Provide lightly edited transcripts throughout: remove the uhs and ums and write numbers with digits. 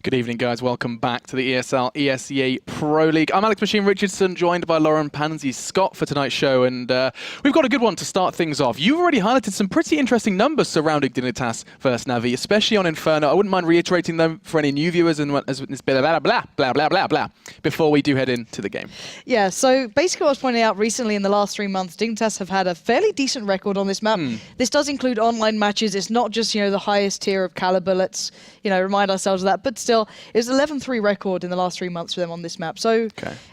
Good evening, guys. Welcome back to the ESL ESEA Pro League. I'm Alex Machine Richardson, joined by Lauren Pansy-Scott for tonight's show, and we've got a good one to start things off. You've already highlighted some pretty interesting numbers surrounding Dignitas versus Navi, especially on Inferno. I wouldn't mind reiterating them for any new viewers and as blah, blah, blah, blah, blah, blah, blah, before we do head into the game. Yeah, so basically what I was pointing out recently in the last 3 months, Dignitas have had a fairly decent record on this map. This does include online matches. It's not just, the highest tier of caliber. Let's, remind ourselves of that. But still, it's 11-3 record in the last 3 months for them on this map. So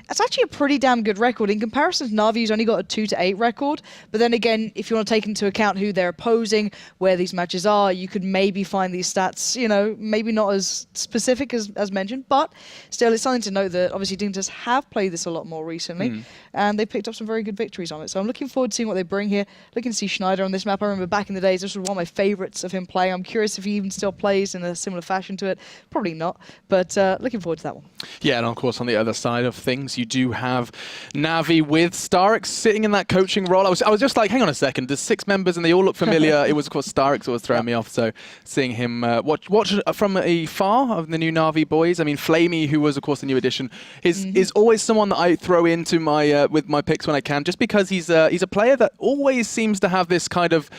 that's actually a pretty damn good record. In comparison to Navi, who's only got a 2-8 record. But then again, if you want to take into account who they're opposing, where these matches are, you could maybe find these stats, maybe not as specific as mentioned. But still, it's something to note that obviously Dignitas have played this a lot more recently. And they picked up some very good victories on it. So I'm looking forward to seeing what they bring here. Looking to see Schneider on this map. I remember back in the days, this was one of my favorites of him playing. I'm curious if he even still plays in a similar fashion to it. Probably not, but looking forward to that one. Yeah, and of course on the other side of things, you do have Navi with Starix sitting in that coaching role. I was just like, hang on a second, there's 6 members and they all look familiar. It was, of course, Starix that was throwing me off, so seeing him watch from afar of the new Navi boys. I mean, Flamey, who was, of course, the new addition, is always someone that I throw into my with my picks when I can, just because he's a player that always seems to have this kind of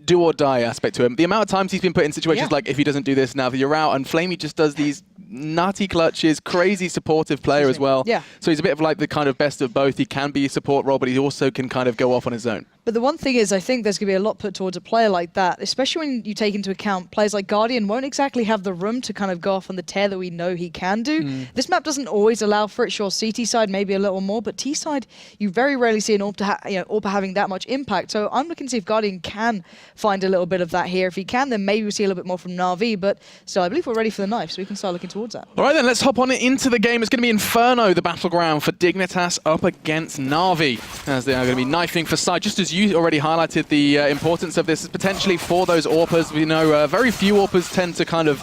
do or die aspect to him. The amount of times he's been put in situations like, if he doesn't do this now, you're out, and Flamey just does these nutty clutches, crazy supportive player as well. Yeah. So he's a bit of like the kind of best of both. He can be a support role, but he also can kind of go off on his own. But the one thing is, I think there's going to be a lot put towards a player like that, especially when you take into account players like Guardian won't exactly have the room to kind of go off on the tear that we know he can do. This map doesn't always allow for it. Sure, CT side maybe a little more, but T side, you very rarely see an AWP having that much impact. So I'm looking to see if Guardian can find a little bit of that here. If he can, then maybe we'll see a little bit more from Navi. But still, I believe we're ready for the knife, so we can start looking towards that. All right, then let's hop on into the game. It's going to be Inferno, the battleground for Dignitas up against Navi, as they are going to be knifing for side. Just as you already highlighted, the importance of this is potentially for those AWPers. We know very few AWPers tend to kind of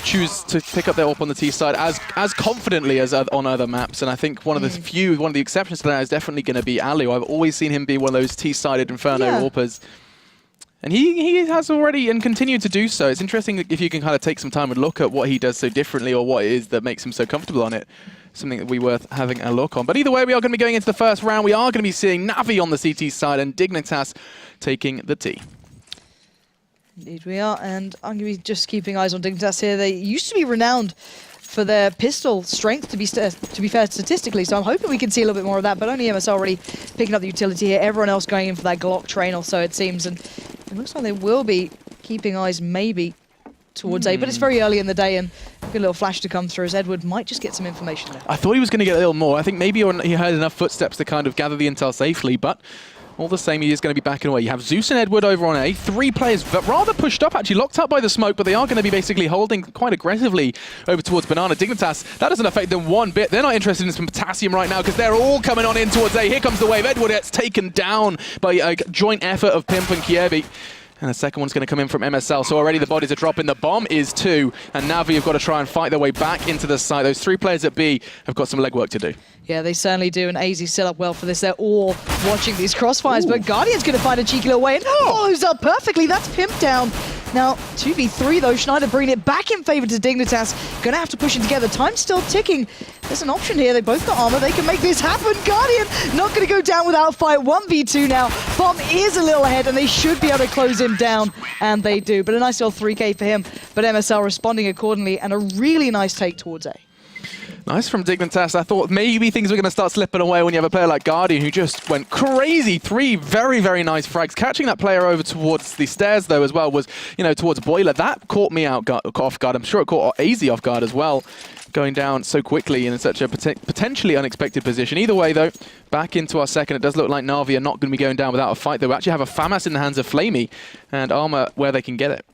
choose to pick up their AWP on the T side as confidently as on other maps, and I think one of the exceptions to that is definitely going to be Alu. I've always seen him be one of those T-sided Inferno AWPers. And he has already and continued to do so. It's interesting if you can kind of take some time and look at what he does so differently, or what it is that makes him so comfortable on it. Something that would be worth having a look on. But either way, we are going to be going into the first round. We are going to be seeing Navi on the CT side and Dignitas taking the T. Indeed we are, and I'm going to be just keeping eyes on Dignitas here. They used to be renowned for their pistol strength, to be fair statistically, so I'm hoping we can see a little bit more of that, but only MSL already picking up the utility here. Everyone else going in for that Glock train or so, it seems, and it looks like they will be keeping eyes maybe towards A, but it's very early in the day, and a good little flash to come through as Edward might just get some information there. I thought he was going to get a little more. I think maybe he heard enough footsteps to kind of gather the intel safely, but all the same, he is going to be backing away. You have Zeus and Edward over on A. 3 players rather pushed up, actually locked up by the smoke, but they are going to be basically holding quite aggressively over towards Banana. Dignitas, that doesn't affect them one bit. They're not interested in some potassium right now because they're all coming on in towards A. Here comes the wave. Edward gets taken down by a joint effort of Pimp and Kiebi. And the second one's going to come in from MSL. So already the bodies are dropping. The bomb is 2. And Navi have got to try and fight their way back into the site. Those 3 players at B have got some legwork to do. Yeah, they certainly do. And AZ set up well for this. They're all watching these crossfires. But Guardian's going to find a cheeky little way and follows up perfectly. That's Pimp down. Now, 2v3 though, Schneider bringing it back in favor to Dignitas. Gonna have to push it together. Time's still ticking. There's an option here. They both got armor. They can make this happen. Guardian not gonna go down without a fight. 1v2 now. Bomb is a little ahead and they should be able to close him down. And they do. But a nice little 3K for him. But MSL responding accordingly and a really nice take towards A. Nice from Dignitas. I thought maybe things were going to start slipping away when you have a player like Guardian who just went crazy. 3 very, very nice frags. Catching that player over towards the stairs, though, as well, was, towards Boiler. That caught me off guard. I'm sure it caught AZ off guard as well, going down so quickly in such a potentially unexpected position. Either way, though, back into our second. It does look like Navi are not going to be going down without a fight, though. We actually have a FAMAS in the hands of Flamey and armor where they can get it.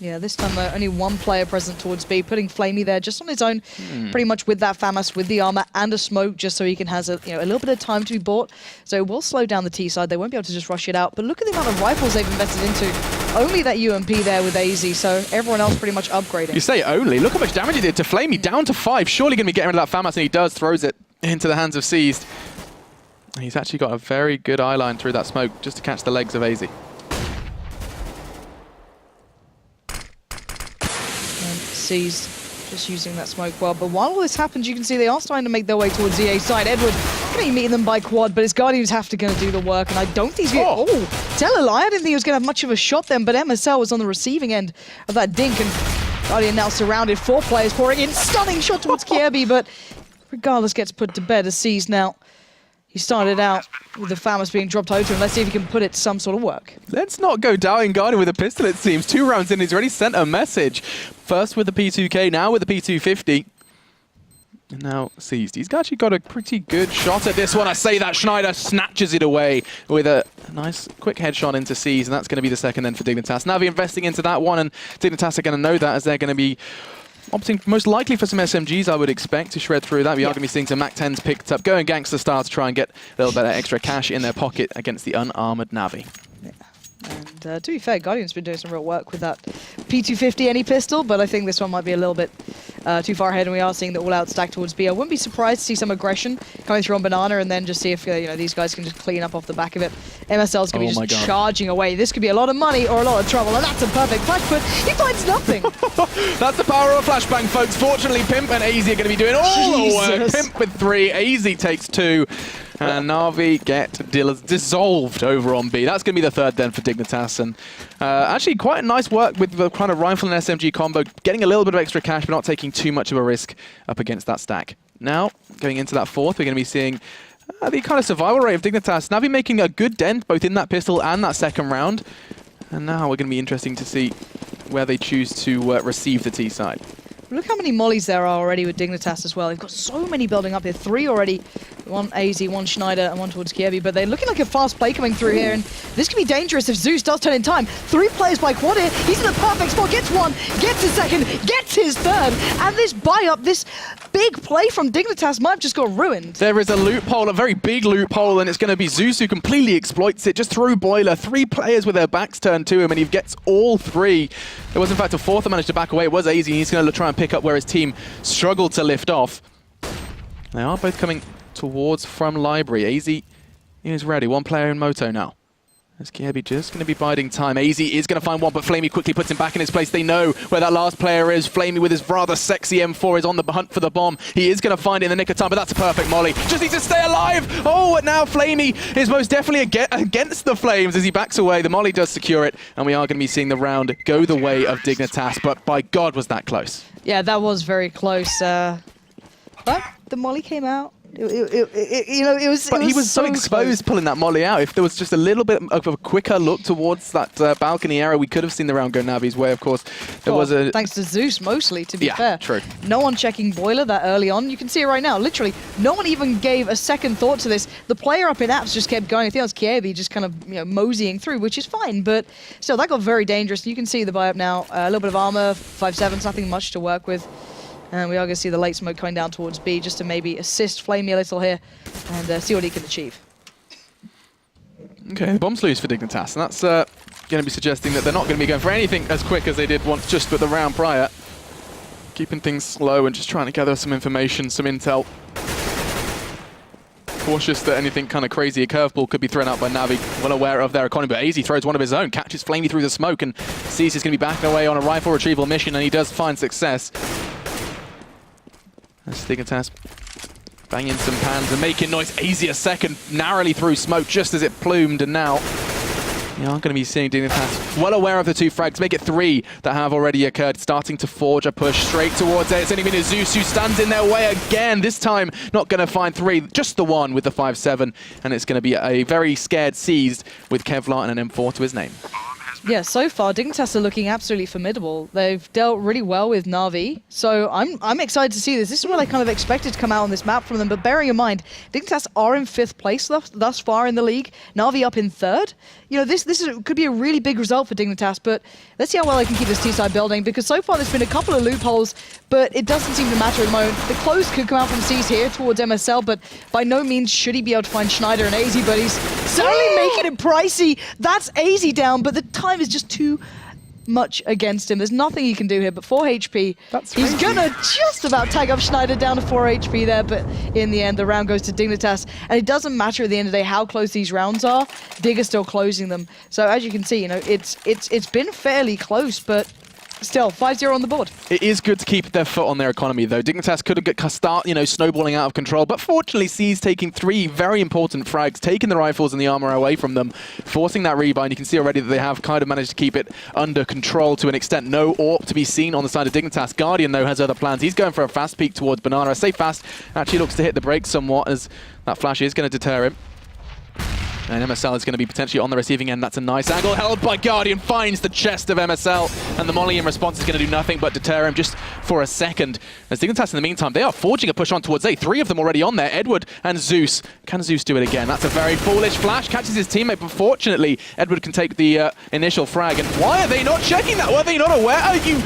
Yeah, this time only 1 player present towards B, putting Flamey there just on his own, pretty much with that FAMAS, with the armor and a smoke, just so he can has a little bit of time to be bought. So it will slow down the T side. They won't be able to just rush it out. But look at the amount of rifles they've invested into. Only that UMP there with AZ, so everyone else pretty much upgrading. You say only. Look how much damage he did to Flamey, down to 5. Surely going to be getting rid of that FAMAS, and he does, throws it into the hands of Seized. He's actually got a very good eye line through that smoke just to catch the legs of AZ. Seized Just using that smoke well. But while all this happens, you can see they are starting to make their way towards the A side. Edward going to be meeting them by quad, but his Guardians have to do the work, and I don't think he's going to... Oh, Telelai, I didn't think he was going to have much of a shot then, but MSL was on the receiving end of that dink, and Guardian now surrounded. 4 players pouring in. Stunning shot towards Kiebi, but regardless gets put to bed as C's now. He started out with the Famous being dropped over to him. Let's see if he can put it to some sort of work. Let's not go doubting Guardian with a pistol, it seems. 2 rounds in, he's already sent a message. First with the P2K, now with the P250. And now seized. He's actually got a pretty good shot at this one. I say that Schneider snatches it away with a nice quick headshot into C's, and that's going to be the second then for Dignitas. Navi investing into that one, and Dignitas are going to know that as they're going to be opting most likely for some SMGs, I would expect, to shred through that. We are going to be seeing some MAC-10s picked up, going gangster style to try and get a little bit of extra cash in their pocket against the unarmored Navi. Yeah. And to be fair, Guardian's been doing some real work with that P250 any pistol, but I think this one might be a little bit too far ahead, and we are seeing the all-out stack towards B. I wouldn't be surprised to see some aggression coming through on Banana, and then just see if these guys can just clean up off the back of it. MSL's going to be just charging away. This could be a lot of money or a lot of trouble, and that's a perfect flash, but he finds nothing. That's the power of flashbang, folks. Fortunately, Pimp and AZ are going to be doing all the work. Pimp with 3, AZ takes 2. And Na'Vi get dissolved over on B. That's going to be the third then for Dignitas. And actually quite a nice work with the kind of rifle and SMG combo, getting a little bit of extra cash, but not taking too much of a risk up against that stack. Now, going into that fourth, we're going to be seeing the kind of survival rate of Dignitas. Na'Vi making a good dent, both in that pistol and that second round. And now we're going to be interesting to see where they choose to receive the T side. Look how many mollies there are already with Dignitas as well. They've got so many building up here. 3 already. 1 AZ, 1 Schneider, and 1 towards Kiebi. But they're looking like a fast play coming through here. And this could be dangerous if Zeus does turn in time. 3 players by quad here. He's in the perfect spot. Gets 1, gets his 2nd, gets his 3rd. And this buy-up, this big play from Dignitas might have just got ruined. There is a loophole, a very big loophole, and it's going to be Zeus who completely exploits it. Just through Boiler. 3 players with their backs turned to him, and he gets all 3. There was, in fact, a 4th that managed to back away. It was AZ, and he's going to try and pick up where his team struggled to lift off. They are both coming towards from Library. AZ is ready. 1 player in Moto now. As Kiebi just going to be biding time. AZ is going to find 1, but Flamey quickly puts him back in his place. They know where that last player is. Flamey with his rather sexy M4 is on the hunt for the bomb. He is going to find it in the nick of time, but that's a perfect molly. Just needs to stay alive. Oh, and now Flamey is most definitely against the flames as he backs away. The molly does secure it, and we are going to be seeing the round go the way of Dignitas, but by God was that close. Yeah, that was very close. But the molly came out. It was. But he was so exposed close. Pulling that molly out. If there was just a little bit of a quicker look towards that balcony area, we could have seen the round go Navi's way. Of course, there was a... Thanks to Zeus, mostly, to be fair. Yeah, true. No one checking Boiler that early on. You can see it right now. Literally, no one even gave a second thought to this. The player up in apps just kept going. I think it was Kiebi just kind of moseying through, which is fine. But still, that got very dangerous. You can see the buy-up now. A little bit of armor, 5.7, nothing much to work with. And we are going to see the late smoke coming down towards B just to maybe assist Flamey a little here and see what he can achieve. Okay, bombs loose for Dignitas, and that's going to be suggesting that they're not going to be going for anything as quick as they did once just with the round prior. Keeping things slow and just trying to gather some information, some intel. Cautious that anything kind of crazy, a curveball could be thrown out by Navi, well aware of their economy, but AZ throws one of his own, catches Flamey through the smoke, and sees he's going to be backing away on a rifle retrieval mission, and he does find success. As Dignitas banging some pans and making noise. AZ a second, narrowly through smoke just as it plumed, and now you are going to be seeing Dignitas well aware of the 2 frags, make it 3 that have already occurred, starting to forge a push straight towards it. It's only been Zeus who stands in their way again, this time not going to find 3, just the 1 with the 5.7, and it's going to be a very scared Seized with Kevlar and an M4 to his name. Yeah, so far, Dignitas are looking absolutely formidable. They've dealt really well with Na'Vi, so I'm excited to see this. This is what I kind of expected to come out on this map from them, but bearing in mind, Dignitas are in 5th place thus far in the league, Na'Vi up in 3rd. This could be a really big result for Dignitas, but let's see how well they can keep this T-side building, because so far there's been a couple of loopholes, but it doesn't seem to matter at the moment. The close could come out from C's here towards MSL, but by no means should he be able to find Schneider and AZ, but he's certainly making it pricey. That's AZ down, but the time is just too much against him. There's nothing he can do here, but 4 HP. He's gonna just about tag up Schneider down to 4 HP there, but in the end, the round goes to Dignitas, and it doesn't matter at the end of the day how close these rounds are. Dig are still closing them. So as you can see, it's been fairly close, but still, 5-0 on the board. It is good to keep their foot on their economy, though. Dignitas could have start, snowballing out of control, but fortunately, C's taking 3 very important frags, taking the rifles and the armor away from them, forcing that rebind. You can see already that they have kind of managed to keep it under control to an extent. No AWP to be seen on the side of Dignitas. Guardian, though, has other plans. He's going for a fast peek towards Banana. I say fast, actually looks to hit the brakes somewhat, as that flash is going to deter him. And MSL is going to be potentially on the receiving end. That's a nice angle. Held by Guardian, finds the chest of MSL. And the molly in response is going to do nothing but deter him just for a second. As Dignitas in the meantime, they are forging a push on towards A. 3 of them already on there. Edward and Zeus. Can Zeus do it again? That's a very foolish flash. Catches his teammate, but fortunately, Edward can take the initial frag. And why are they not checking that? Were they not aware? Are you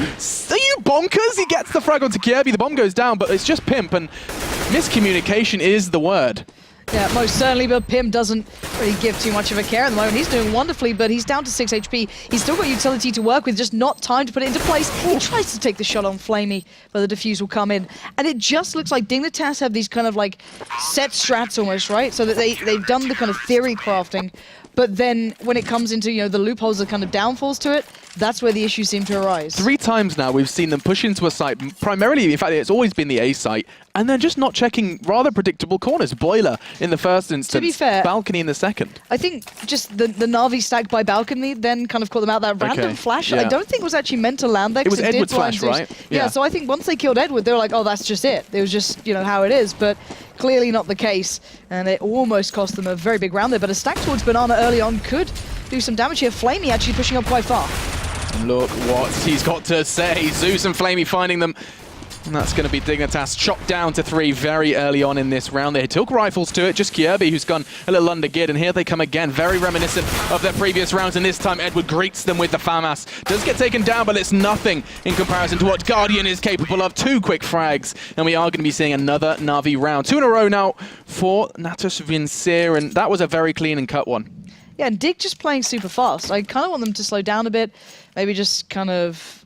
bonkers? He gets the frag onto Kirby. The bomb goes down, but it's just Pimp. And miscommunication is the word. Yeah, most certainly, but Pim doesn't really give too much of a care at the moment. He's doing wonderfully, but he's down to 6 HP. He's still got utility to work with, just not time to put it into place. He tries to take the shot on Flamey, but the defuse will come in. And it just looks like Dignitas have these kind of like set strats almost, right? So that they've done the kind of theory crafting, but then when it comes into, the loopholes, the kind of downfalls to it, that's where the issues seem to arise. 3 times now we've seen them push into a site, primarily, in fact, it's always been the A site, and they're just not checking rather predictable corners. Boiler in the first instance, to be fair, Balcony in the second. I think just the Na'Vi stack by Balcony then kind of caught them out. That random flash, yeah. I don't think was actually meant to land there. It was Edward's flash, right? Yeah, so I think once they killed Edward, they were like, oh, that's just it. It was just, how it is, but clearly not the case, and it almost cost them a very big round there, but a stack towards Banana early on could do some damage here. Flamey actually pushing up quite far. Look what he's got to say. Zeus and Flamey finding them. And that's going to be Dignitas chopped down to 3 very early on in this round. They took rifles to it, just Kirby, who's gone a little under geared, and here they come again, very reminiscent of their previous rounds, and this time Edward greets them with the FAMAS. Does get taken down, but it's nothing in comparison to what Guardian is capable of. 2 quick frags, and we are going to be seeing another Na'Vi round. 2 in a row now for Natus Vincere, and that was a very clean and cut one. Yeah, and Dig just playing super fast. I kind of want them to slow down a bit, maybe just kind of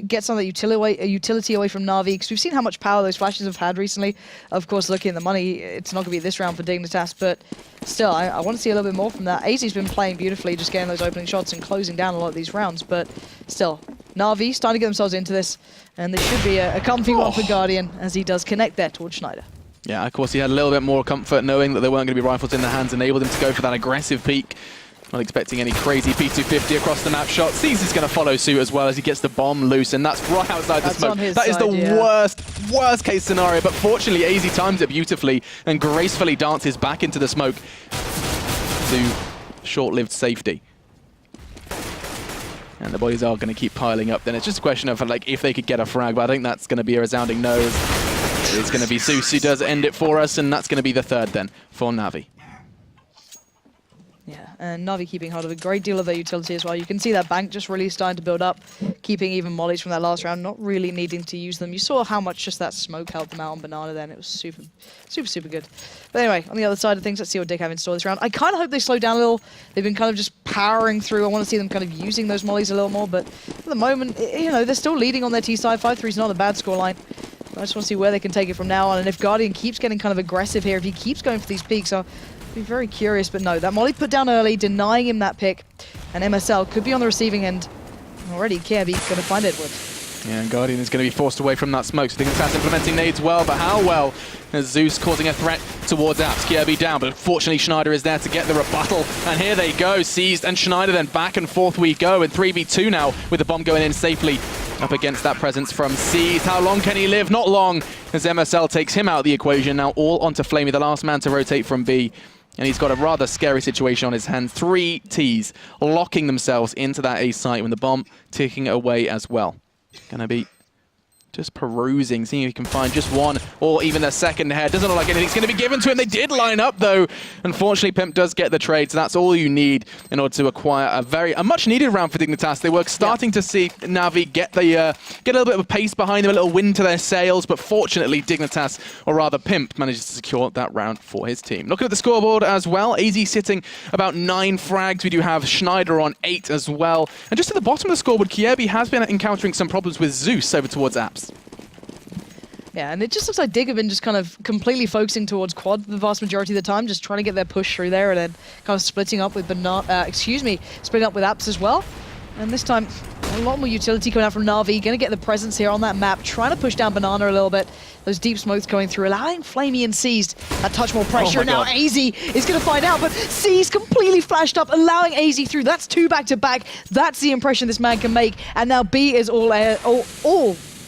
get some of the utility away from Na'Vi, because we've seen how much power those flashes have had recently. Of course, looking at the money, it's not going to be this round for Dignitas, but still, I want to see a little bit more from that. AZ's been playing beautifully, just getting those opening shots and closing down a lot of these rounds, but still, Na'Vi starting to get themselves into this, and this should be a comfy one for Guardian, as he does connect there towards Schneider. Yeah, of course, he had a little bit more comfort knowing that there weren't going to be rifles in their hands, enabled him to go for that aggressive peek. Not expecting any crazy P250 across the map shot. Sees he's going to follow suit as well as he gets the bomb loose, and that's right outside the smoke. That is the worst case scenario, but fortunately AZ times it beautifully and gracefully dances back into the smoke to short-lived safety. And the boys are going to keep piling up. Then it's just a question of if they could get a frag, but I think that's going to be a resounding no. It's going to be Zeus who does end it for us, and that's going to be the 3rd then for Na'Vi. Yeah, and Na'Vi keeping hold of a great deal of their utility as well. You can see that bank just really starting to build up, keeping even mollies from that last round, not really needing to use them. You saw how much just that smoke helped them out on Banana then. It was super, super, super good. But anyway, on the other side of things, let's see what Dig have in store this round. I kind of hope they slow down a little. They've been kind of just powering through. I want to see them kind of using those mollies a little more, but at the moment, they're still leading on their T side. 5-3 is not a bad scoreline. I just want to see where they can take it from now on, and if Guardian keeps getting kind of aggressive here, if he keeps going for these peaks, I'll be very curious. But no, that molly put down early, denying him that pick, and MSL could be on the receiving end. Already, Kirby's going to find Edward. Yeah, and Guardian is going to be forced away from that smoke, so Dignitas implementing nades well, but how well is Zeus causing a threat towards Apps? Kirby down, but fortunately Schneider is there to get the rebuttal, and here they go, seized, and Schneider then back and forth we go, in 3v2 now, with the bomb going in safely up against that presence from Seized. How long can he live? Not long, as MSL takes him out of the equation, now all onto Flamey, the last man to rotate from B. And he's got a rather scary situation on his hands. 3 Ts locking themselves into that A site when the bomb ticking away as well. Gonna be just perusing, seeing if he can find just one or even a second head. Doesn't look like anything's going to be given to him. They did line up, though. Unfortunately, Pimp does get the trade, so that's all you need in order to acquire a much-needed round for Dignitas. They were starting to see Na'Vi get a little bit of a pace behind them, a little wind to their sails, but fortunately, Dignitas, or rather Pimp, manages to secure that round for his team. Looking at the scoreboard as well, AZ sitting about 9 frags. We do have Schneider on 8 as well. And just at the bottom of the scoreboard, Kirby has been encountering some problems with Zeus over towards Apps. Yeah, and it just looks like Dig have been just kind of completely focusing towards quad the vast majority of the time, just trying to get their push through there, and then kind of splitting up with splitting up with Apps as well. And this time, A lot more utility coming out from Na'Vi. Going to get the presence here on that map. Trying to push down Banana a little bit. Those deep smokes going through, allowing Flamey and Seized a touch more pressure. Oh now AZ is going to find out, but Seized completely flashed up, allowing AZ through. That's 2 back-to-back. That's the impression this man can make. And now B is all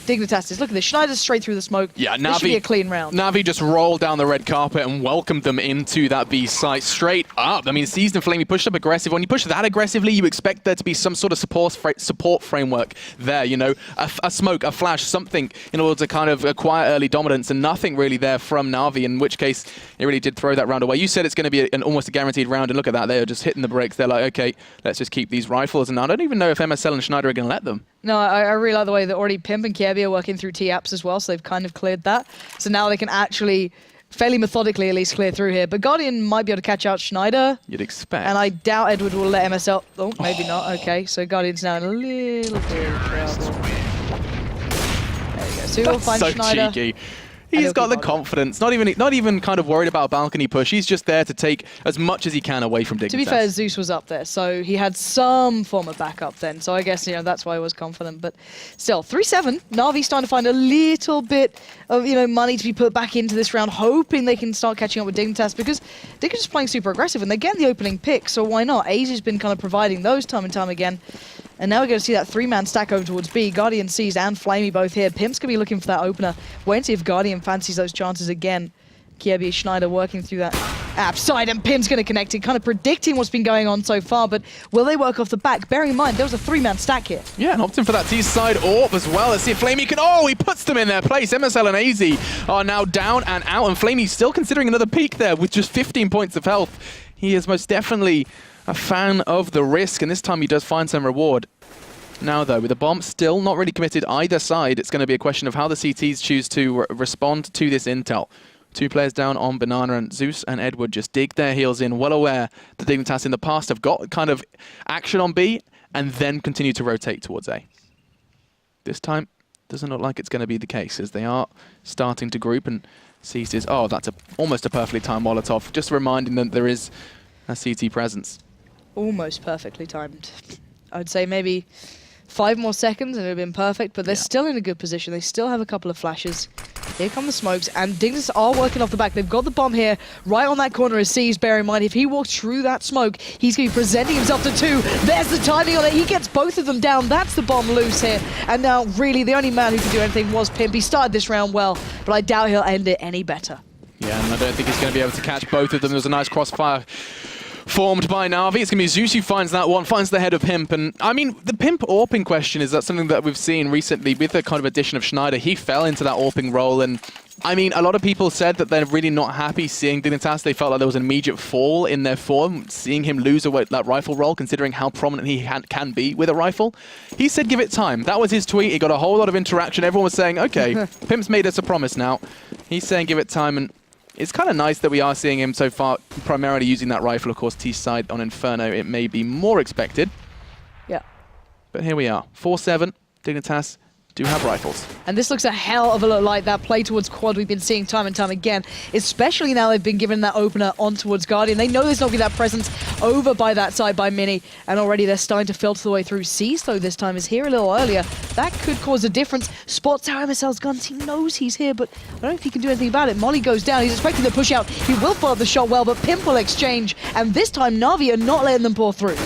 Dignitas. Look at this. Schneider's straight through the smoke. Yeah, this should be a clean round. Na'Vi just rolled down the red carpet and welcomed them into that B site straight up. I mean, Seized and Flamey pushed up aggressive. When you push that aggressively, you expect there to be some sort of support framework there, you know, a smoke, a flash, something in order to kind of acquire early dominance, and nothing really there from Na'Vi, in which case it really did throw that round away. You said it's going to be almost a guaranteed round, and look at that. They're just hitting the brakes. They're like, okay, let's just keep these rifles, and I don't even know if MSL and Schneider are going to let them. No, I really like the way that already Pimp and Kirby are working through T-Apps as well, so they've kind of cleared that. So now they can actually, fairly methodically at least, clear through here. But Guardian might be able to catch out Schneider. You'd expect. And I doubt Edward will let MSL... Oh, maybe not. Okay, so Guardian's now in a little bit of trouble. There you go. So we'll find so Schneider. Cheeky. He's got the confidence, not even kind of worried about a balcony push. He's just there to take as much as he can away from Dignitas. To be fair, Zeus was up there, so he had some form of backup then. So I guess, you know, that's why he was confident. But still, 3-7. Na'Vi's starting to find a little bit of, you know, money to be put back into this round, hoping they can start catching up with Dignitas, because Dignitas is playing super aggressive and they're getting the opening pick, so why not? AZ's been kind of providing those time and time again. And now we're going to see that 3-man stack over towards B. Guardian, Seized, and Flamey both here. Pimp's going to be looking for that opener. Wait and see if Guardian fancies those chances again. Kirby, Schneider working through that app side, and Pimp's going to connect it, kind of predicting what's been going on so far, but will they work off the back? Bearing in mind, there was a 3-man stack here. Yeah, and opting for that T-side AWP as well. Let's see if Flamey can... Oh, he puts them in their place. MSL and AZ are now down and out, and Flamey's still considering another peak there with just 15 points of health. He is most definitely a fan of the risk, and this time he does find some reward. Now, though, with the bomb still not really committed either side, it's going to be a question of how the CTs choose to respond to this intel. 2 players down on Banana, and Zeus and Edward just dig their heels in, well aware that Dignitas in the past have got kind of action on B and then continue to rotate towards A. This time, doesn't look like it's going to be the case, as they are starting to group, and Seized is... Oh, that's almost a perfectly timed Molotov, just reminding them there is a CT presence. Almost perfectly timed. I'd say maybe 5 more seconds and it would have been perfect, but they're still in a good position. They still have a couple of flashes. Here come the smokes, and Dignitas are working off the back. They've got the bomb here, right on that corner is Seized. Bear in mind, if he walks through that smoke, he's going to be presenting himself to 2. There's the timing on it. He gets both of them down. That's the bomb loose here. And now, really, the only man who could do anything was Pimp. He started this round well, but I doubt he'll end it any better. Yeah, and I don't think he's going to be able to catch both of them. There was a nice crossfire formed by Na'Vi. It's going to be Zeus who finds that one, finds the head of Pimp. And I mean, the Pimp AWPing question is that something that we've seen recently with the kind of addition of Schneider. He fell into that AWPing role, and I mean, a lot of people said that they're really not happy seeing Dignitas. They felt like there was an immediate fall in their form, seeing him lose that rifle role, considering how prominent he can be with a rifle. He said give it time. That was his tweet. He got a whole lot of interaction. Everyone was saying, okay, Pimp's made us a promise now. He's saying give it time, and it's kind of nice that we are seeing him so far primarily using that rifle. Of course, T-side on Inferno, it may be more expected. Yeah. But here we are. 4-7, Dignitas do have rifles. And this looks a hell of a lot like that play towards quad we've been seeing time and time again, especially now they've been given that opener on towards Guardian. They know there's not going to be that presence over by that side by Mini, and already they're starting to filter the way through. Seized, though, this time is here a little earlier. That could cause a difference. Spots how MSL's guns. He knows he's here, but I don't know if he can do anything about it. Molly goes down. He's expecting the push out. He will follow the shot well, but Pimp will exchange, and this time Na'Vi are not letting them pour through.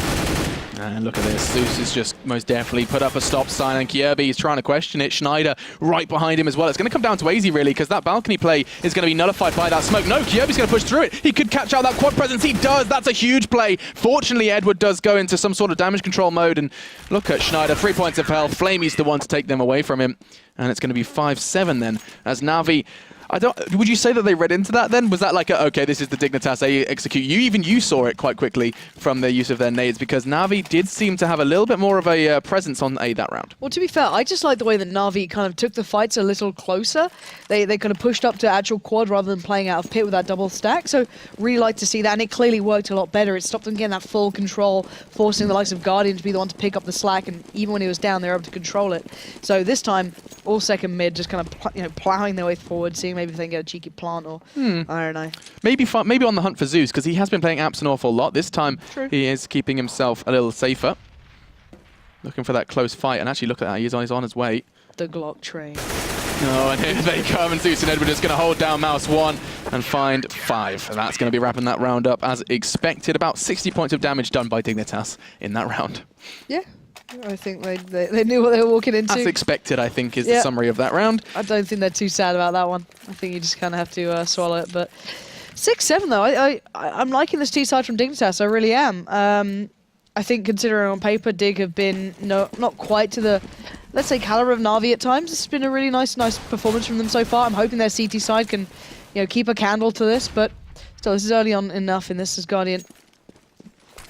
And look at this, Zeus has just most definitely put up a stop sign, and Kirby is trying to question it. Schneider right behind him as well. It's going to come down to AZ really, because that balcony play is going to be nullified by that smoke. No, Kirby's going to push through it. He could catch out that quad presence. He does. That's a huge play. Fortunately, Edward does go into some sort of damage control mode, and look at Schneider, 3 points of health. Flamey's the one to take them away from him, and it's going to be 5-7 then, as Na'Vi... would you say that they read into that then? Was that like, okay, this is the Dignitas A execute? You saw it quite quickly from their use of their nades, because Na'Vi did seem to have a little bit more of a presence on A that round. Well, to be fair, I just like the way that Na'Vi kind of took the fights a little closer. They kind of pushed up to actual quad rather than playing out of pit with that double stack. So really like to see that, and it clearly worked a lot better. It stopped them getting that full control, forcing the likes of Guardian to be the one to pick up the slack, and even when he was down, they were able to control it. So this time, all second mid, just kind of plowing their way forward, seeing maybe if they can get a cheeky plant or I don't know. Maybe on the hunt for Zeus, because he has been playing apps an awful lot. This time he is keeping himself a little safer. Looking for that close fight, and actually look at that, he's on his way. The Glock train. Oh, and here they come, and Zeus and Edward is going to hold down Mouse 1 and find 5. That's going to be wrapping that round up as expected. About 60 points of damage done by Dignitas in that round. Yeah, I think they knew what they were walking into. As expected, I think, is the summary of that round. I don't think they're too sad about that one. I think you just kind of have to swallow it. But 6-7, though, I'm liking this T-side from Dignitas. I really am. I think considering on paper, Dig have been not quite to the, let's say, caliber of Na'Vi at times. It's been a really nice performance from them so far. I'm hoping their CT side can, keep a candle to this, but still, this is early on enough in this as Guardian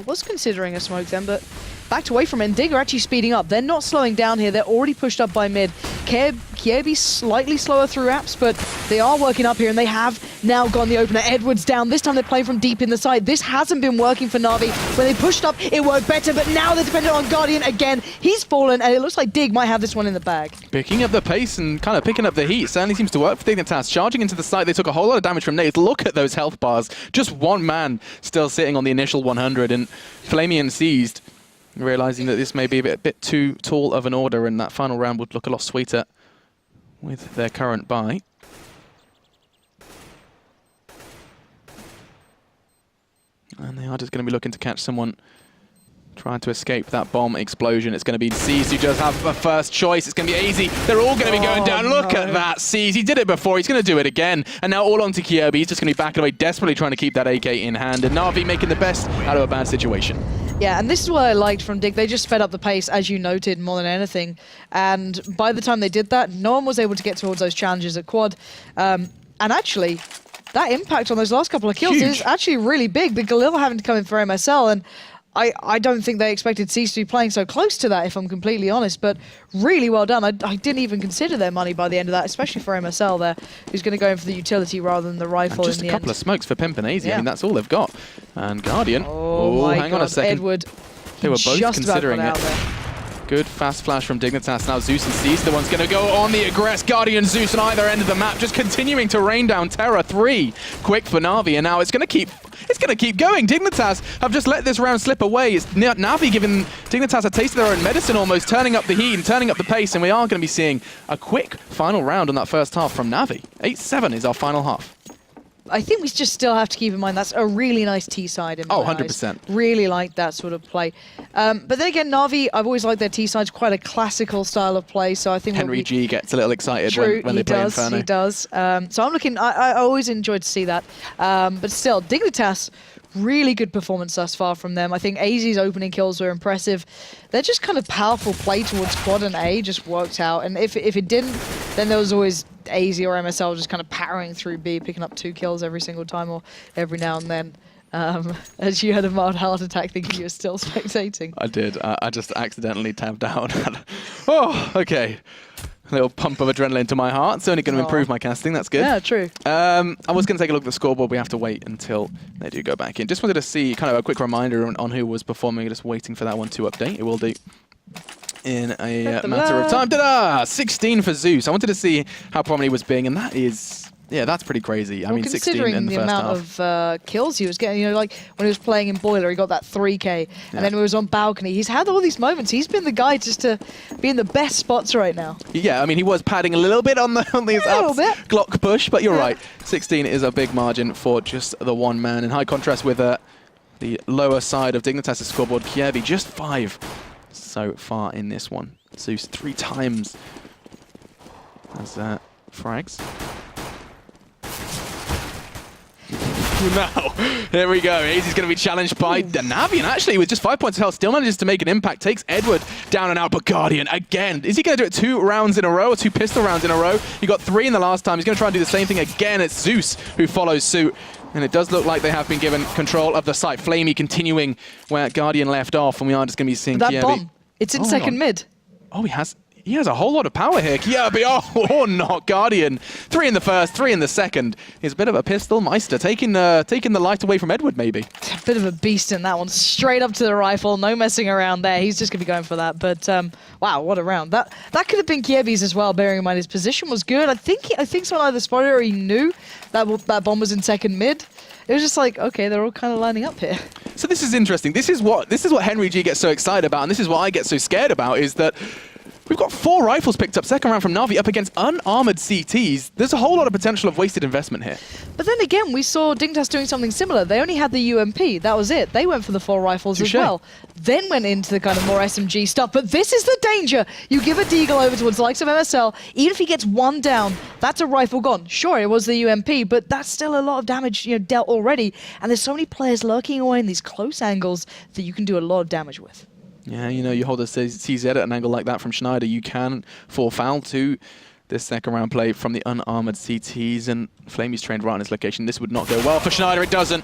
was considering a smoke then, but backed away from it. And Dig are actually speeding up. They're not slowing down here. They're already pushed up by mid. Kiebi slightly slower through apps, but they are working up here, and they have now gone the opener. Edwards down. This time they're playing from deep in the side. This hasn't been working for Na'Vi. When they pushed up, it worked better, but now they're dependent on Guardian again. He's fallen, and it looks like Dig might have this one in the bag. Picking up the pace and kind of picking up the heat. Certainly seems to work for Dignitas. Charging into the site, they took a whole lot of damage from nades. Look at those health bars. Just one man still sitting on the initial 100, and Flamian seized, realizing that this may be a bit too tall of an order, and that final round would look a lot sweeter with their current buy. And they are just going to be looking to catch someone trying to escape that bomb explosion. It's going to be Seas who just have a first choice. It's going to be easy. They're all going to be going down. Look at that, Seas. He did it before. He's going to do it again. And now all onto Kiebi. He's just going to be backing away, desperately trying to keep that AK in hand. And Na'Vi making the best out of a bad situation. Yeah, and this is what I liked from Dig. They just sped up the pace, as you noted, more than anything. And by the time they did that, no one was able to get towards those challenges at quad. And actually, that impact on those last couple of kills is actually really big. The Galil having to come in for MSL, and I don't think they expected Cease to be playing so close to that, if I'm completely honest, but really well done. I didn't even consider their money by the end of that, especially for MSL there, who's going to go in for the utility rather than the rifle in the end. Just a couple of smokes for Pimp and AZ. I mean, that's all they've got. And Guardian, hang on a second. Edward, they were both just considering about it. got out there. Good fast flash from Dignitas. Now Zeus and Cease, the one's going to go on the aggress. Guardian Zeus on either end of the map, just continuing to rain down terror. 3 quick for Na'Vi, and now it's going to keep going. Dignitas have just let this round slip away. It's Na'Vi giving Dignitas a taste of their own medicine almost, turning up the heat and turning up the pace, and we are going to be seeing a quick final round on that first half from Na'Vi. 8-7 is our final half. I think we just still have to keep in mind that's a really nice T-side in my 100%. eyes. Really like that sort of play. But then again, Na'Vi, I've always liked their T-sides, quite a classical style of play, so I think Henry G gets a little excited when they play Inferno. He does. So I'm looking, I always enjoyed to see that. But still, Dignitas, really good performance thus far from them. I think AZ's opening kills were impressive. They're just kind of powerful play towards quad and A just worked out. And if it didn't, then there was always AZ or MSL just kind of powering through B, picking up 2 kills every single time or every now and then. As you had a mild heart attack thinking you were still spectating. I did. I just accidentally tabbed out. Oh, okay. A little pump of adrenaline to my heart. It's only going to improve my casting. That's good. Yeah, true. I was going to take a look at the scoreboard. We have to wait until they do go back in. Just wanted to see kind of a quick reminder on who was performing. Just waiting for that one to update. It will do in a matter of time. Ta-da! 16 for Zeus. I wanted to see how prominent he was being, and that is... Yeah, that's pretty crazy. I mean, 16 in the first half. Considering the amount of kills he was getting, like when he was playing in Boiler, he got that 3K, and then he was on Balcony. He's had all these moments. He's been the guy just to be in the best spots right now. Yeah, I mean, he was padding a little bit on these ups, Glock push, but you're right. 16 is a big margin for just the one man. In high contrast with the lower side of Dignitas' scoreboard, Kievi just 5 so far in this one. Zeus 3 times as frags. Now, here we go. AZ's going to be challenged by Na'Vi, and actually, with just 5 points of health, still manages to make an impact. Takes Edward down and out, but Guardian again. Is he going to do it 2 rounds in a row, or 2 pistol rounds in a row? He got 3 in the last time. He's going to try and do the same thing again. It's Zeus who follows suit, and it does look like they have been given control of the site. Flamey continuing where Guardian left off, and we are just going to be seeing that Kievi. bomb. It's in second mid. Oh, he has a whole lot of power here. Kiebi, oh, not Guardian. 3 in the first, 3 in the second. He's a bit of a pistol meister, taking the light away from Edward, maybe. A bit of a beast in that one. Straight up to the rifle, no messing around there. He's just going to be going for that. But, wow, what a round. That could have been Kiebi's as well, bearing in mind his position was good. I think someone either spotted or he knew that bomb was in second mid. It was just like, okay, they're all kind of lining up here. So this is interesting. This is what Henry G gets so excited about, and this is what I get so scared about, is that we've got 4 rifles picked up second round from Na'Vi up against unarmored CTs. There's a whole lot of potential of wasted investment here. But then again, we saw Dignitas doing something similar. They only had the UMP. That was it. They went for the 4 rifles as well. Then went into the kind of more SMG stuff. But this is the danger. You give a Deagle over towards the likes of MSL. Even if he gets 1 down, that's a rifle gone. Sure, it was the UMP, but that's still a lot of damage, you know, dealt already. And there's so many players lurking away in these close angles that you can do a lot of damage with. Yeah, you know, you hold a CZ at an angle like that from Schneider, you can fall foul to this second round play from the unarmored CTs, and Flamey's trained right on his location. This would not go well for Schneider. It doesn't.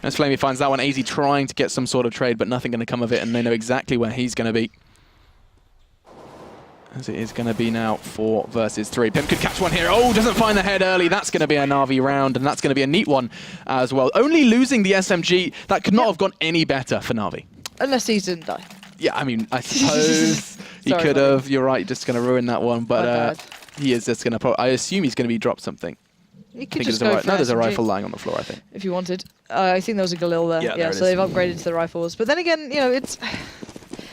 As Flamey finds that one, AZ trying to get some sort of trade, but nothing going to come of it, and they know exactly where he's going to be. As it is going to be now 4 versus 3. Pimp could catch one here. Oh, doesn't find the head early. That's going to be a Na'Vi round, and that's going to be a neat one as well. Only losing the SMG, that could not have gone any better for Na'Vi. Unless he didn't die. Yeah, I mean, I suppose he could have. You're right, just going to ruin that one. But he is just going to. I assume he's going to be dropped something. He could just go for no, there's a rifle lying on the floor, I think. If you wanted. I think there was a Galil there. Yeah, so they've upgraded to the rifles. But then again, you know, it's...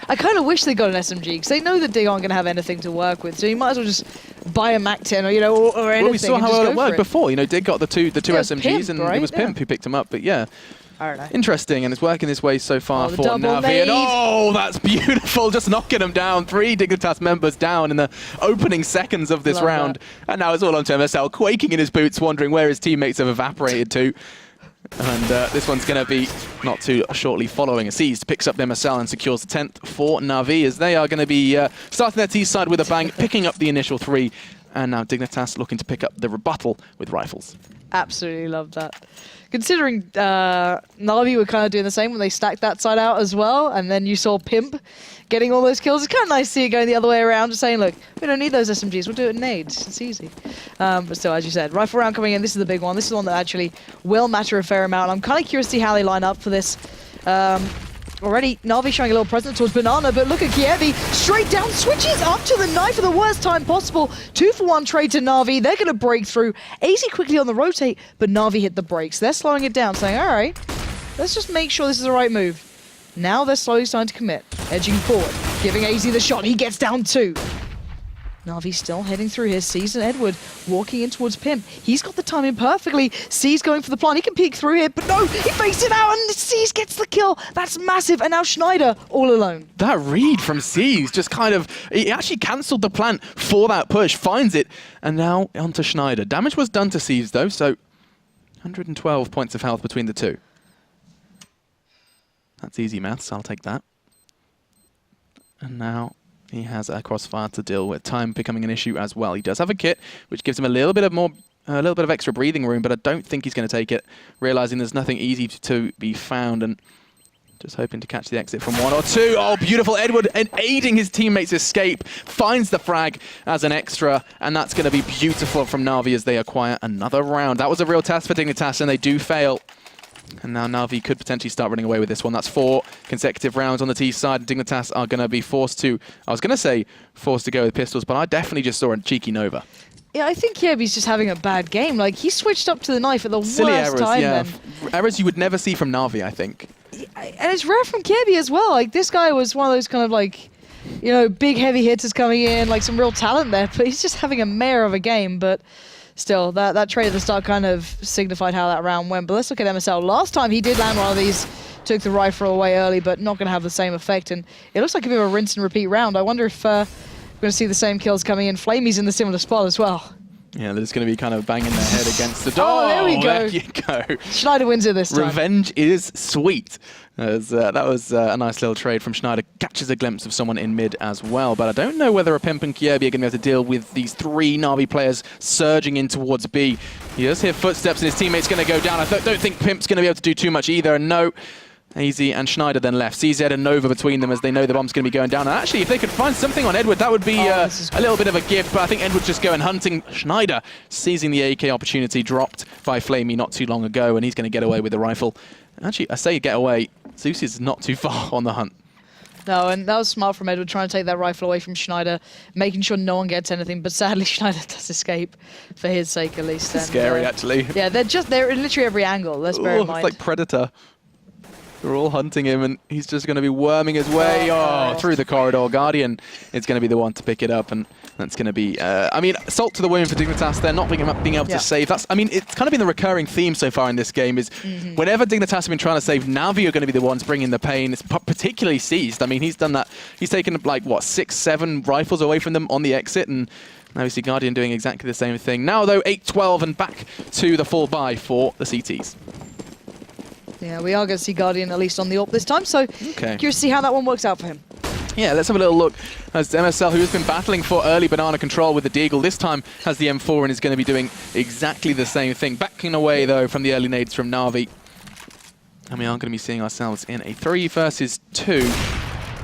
I kind of wish they got an SMG, because they know that Dig aren't going to have anything to work with. So you might as well just buy a Mac 10 or, you know, or anything. Well, we saw how well it worked before. You know, Dig got the two SMGs, Pimp, and right? It was Pimp who picked them up. But yeah. I don't know. Interesting, and it's working this way so far for Na'Vi. And oh, that's beautiful. Just knocking them down. 3 Dignitas members down in the opening seconds of this round. And now it's all onto MSL, quaking in his boots, wondering where his teammates have evaporated to. And this one's going to be not too shortly following. Seized picks up MSL and secures the 10th for Na'Vi, as they are going to be starting their T side with a bang, picking up the initial 3. And now Dignitas looking to pick up the rebuttal with rifles. Absolutely love that. Considering Na'Vi were kind of doing the same when they stacked that side out as well, and then you saw Pimp getting all those kills. It's kind of nice to see it going the other way around, just saying, look, we don't need those SMGs, we'll do it in nades. It's easy. But still, as you said, rifle round coming in. This is the big one. This is the one that actually will matter a fair amount. I'm kind of curious to see how they line up for this. Already, Na'Vi showing a little presence towards Banana, but look at Kievi, straight down, switches up to the knife at the worst time possible. 2-for-1 trade to Na'Vi. They're going to break through. AZ quickly on the rotate, but Na'Vi hit the brakes. They're slowing it down, saying, all right, let's just make sure this is the right move. Now they're slowly starting to commit, edging forward, giving AZ the shot. He gets down 2. Na'Vi still heading through here. Sees and Edward walking in towards Pimp. He's got the timing perfectly. Sees going for the plant. He can peek through here, but no, he fakes it out and Sees gets the kill. That's massive. And now Schneider all alone. That read from Sees just kind of, he actually cancelled the plant for that push, finds it, and now onto Schneider. Damage was done to Sees though, so 112 points of health between the two. That's easy maths, I'll take that. And now he has a crossfire to deal with. Time becoming an issue as well. He does have a kit, which gives him a little bit of extra breathing room, but I don't think he's going to take it, realizing there's nothing easy to be found, and just hoping to catch the exit from 1 or 2. Oh, beautiful. Edward aiding his teammates' escape, finds the frag as an extra, and that's going to be beautiful from Na'Vi as they acquire another round. That was a real test for Dignitas, and they do fail. And now Na'Vi could potentially start running away with this one. That's 4 consecutive rounds on the T side. Dignitas are going to be forced to, I was going to say forced to go with pistols, but I definitely just saw a cheeky Nova. Yeah, I think Kiebi's just having a bad game. Like, he switched up to the knife at the Silly worst errors, time yeah. then. Errors you would never see from Na'Vi, I think. And it's rare from Kiebi as well. Like, this guy was one of those kind of like, you know, big heavy hitters coming in, like some real talent there, but he's just having a mare of a game. But still, that trade at the start kind of signified how that round went. But let's look at MSL. Last time he did land one of these, took the rifle away early, but not going to have the same effect. And it looks like a bit of a rinse and repeat round. I wonder if we're going to see the same kills coming in. Flamey's in the similar spot as well. Yeah, they're just going to be kind of banging their head against the door. Oh, there we go. There you go. Schneider wins it this time. Revenge is sweet. That was a nice little trade from Schneider. Catches a glimpse of someone in mid as well, but I don't know whether a Pimp and Kiebi are going to be able to deal with these 3 Na'Vi players surging in towards B. He does hear footsteps and his teammate's going to go down. I don't think Pimp's going to be able to do too much either. And no, AZ and Schneider then left. CZ and Nova between them as they know the bomb's going to be going down. And actually, if they could find something on Edward, that would be a little bit of a gift. But I think Edward's just going hunting. Schneider seizing the AK opportunity, dropped by Flamey not too long ago, and he's going to get away with the rifle. Actually, I say get away. Zeus is not too far on the hunt. No, and that was smart from Edward, trying to take that rifle away from Schneider, making sure no one gets anything. But sadly, Schneider does escape, for his sake at least. Scary, actually. Yeah, they're in literally every angle, let's bear in mind. It's like Predator. They're all hunting him, and he's just going to be worming his way through the corridor. Guardian is going to be the one to pick it up, and that's going to be, I mean, salt to the wound for Dignitas. They're not being able to save. That's, I mean, it's kind of been the recurring theme so far in this game is whenever Dignitas have been trying to save, Na'Vi are going to be the ones bringing the pain. It's particularly Seized. I mean, he's done that. He's taken, like, what, 6, 7 rifles away from them on the exit, and now we see Guardian doing exactly the same thing. Now, though, 8-12 and back to the full buy for the CTs. Yeah, we are going to see Guardian at least on the AWP this time, so curious to see how that one works out for him. Yeah, let's have a little look as MSL, who has been battling for early banana control with the Deagle, this time has the M4 and is going to be doing exactly the same thing. Backing away, though, from the early nades from Na'Vi. And we are going to be seeing ourselves in a 3 versus 2